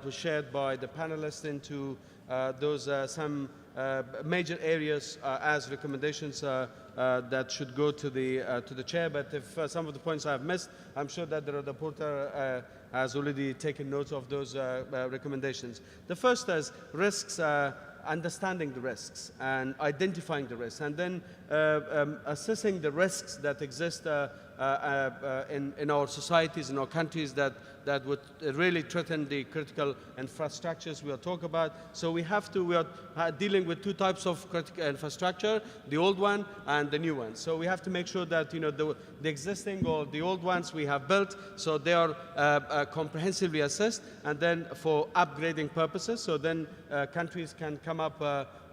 were shared by the panelists into those some major areas as recommendations that should go to the chair. But if some of the points I have missed, I'm sure that the reporter has already taken note of those recommendations. The first is risks, understanding the risks and identifying the risks, and then assessing the risks that exist in our societies, in our countries, that would really threaten the critical infrastructures we are talking about. So we are dealing with two types of critical infrastructure, the old one and the new one. So we have to make sure that the existing or the old ones we have built, so they are comprehensively assessed, and then for upgrading purposes, so then countries can come up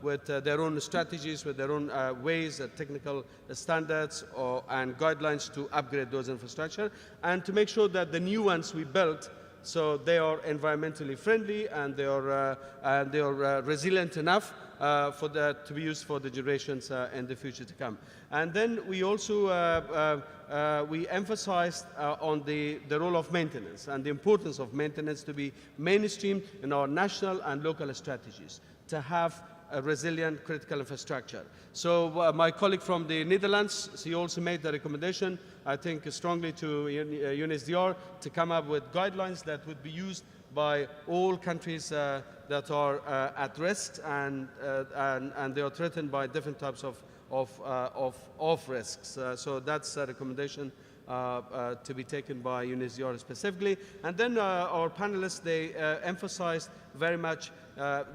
with their own strategies, with their own ways, technical standards and guidelines to upgrade those infrastructure, and to make sure that the new ones we built, so they are environmentally friendly and they are resilient enough to be used for the generations in the future to come. And then we also we emphasized on the role of maintenance and the importance of maintenance to be mainstreamed in our national and local strategies, to have a resilient critical infrastructure. So my colleague from the Netherlands, he also made the recommendation, I think strongly to UNSDR to come up with guidelines that would be used by all countries that are at risk and they are threatened by different types of risks. So that's a recommendation to be taken by UNSDR specifically. And then our panelists, they emphasized very much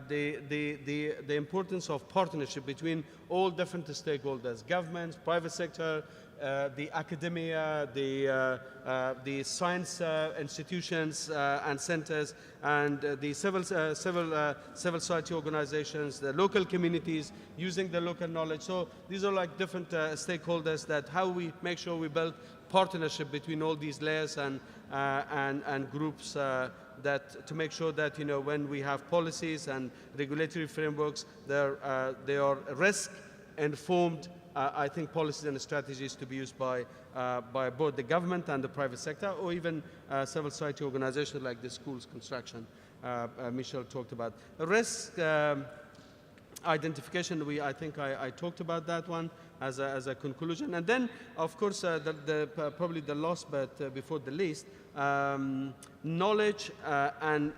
the importance of partnership between all different stakeholders, governments, private sector, the academia, the science institutions and centers, and the civil society organizations, the local communities, using the local knowledge. So these are like different stakeholders, that how we make sure we build partnership between all these layers and groups, that to make sure that, you know, when we have policies and regulatory frameworks, they are risk-informed, I think, policies and strategies to be used by both the government and the private sector, or even civil society organizations like the schools construction Michel talked about. Risk identification, I think I talked about that one as a conclusion. And then, of course, probably the last but before the least, knowledge and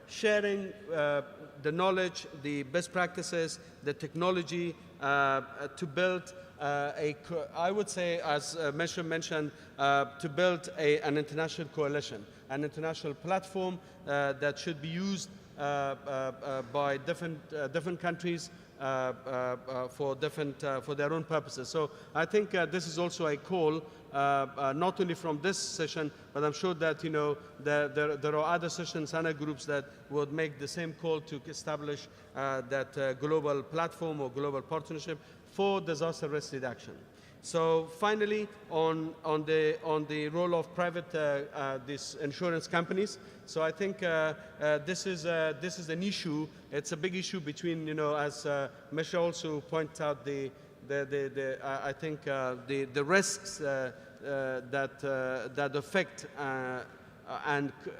sharing the knowledge, the best practices, the technology to build I would say, as Michel mentioned, to build an international coalition, an international platform that should be used by different countries for their own purposes. So I think this is also a call, not only from this session, but I'm sure that, you know, there are other sessions and other groups that would make the same call to establish that global platform or global partnership for disaster risk reduction. So finally, on the role of private these insurance companies. So I think this is an issue. It's a big issue between, you know, as Michel also pointed out, I think the risks that affect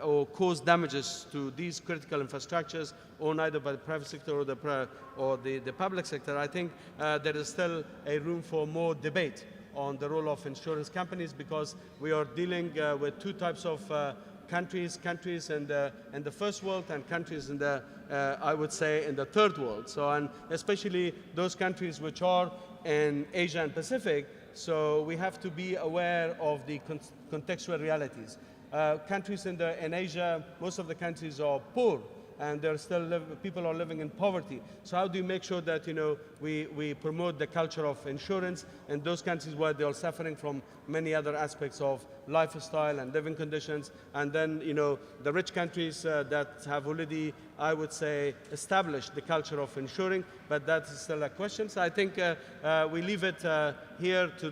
or cause damages to these critical infrastructures, owned either by the private sector or the public sector. I think there is still a room for more debate on the role of insurance companies, because we are dealing with two types of countries in the first world and countries in the I would say in the third world. So, and especially those countries which are in Asia and Pacific. So we have to be aware of the contextual realities. Countries in Asia, most of the countries are poor, and they're still people are living in poverty. So how do you make sure that, you know, we promote the culture of insurance in those countries where they are suffering from many other aspects of lifestyle and living conditions, and then, you know, the rich countries that have already, I would say, established the culture of insuring, but that's still a question. So I think we leave it here to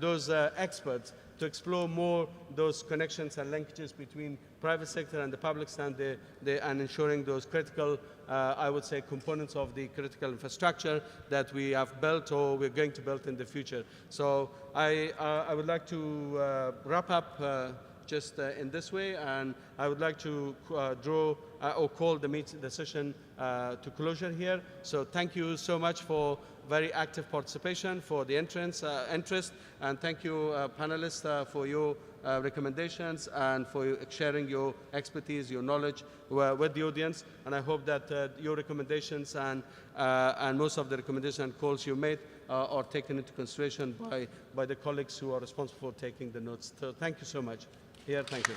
those experts to explore more those connections and linkages between private sector and the public sector, and ensuring those critical, I would say, components of the critical infrastructure that we have built or we're going to build in the future. So I would like to wrap up just in this way, and I would like to draw or call the session to closure here. So thank you so much for very active participation, for the interest, and thank you panelists for your recommendations and for sharing your expertise, your knowledge with the audience. And I hope that your recommendations and most of the recommendations and calls you made are taken into consideration by the colleagues who are responsible for taking the notes. So thank you so much. Thank you.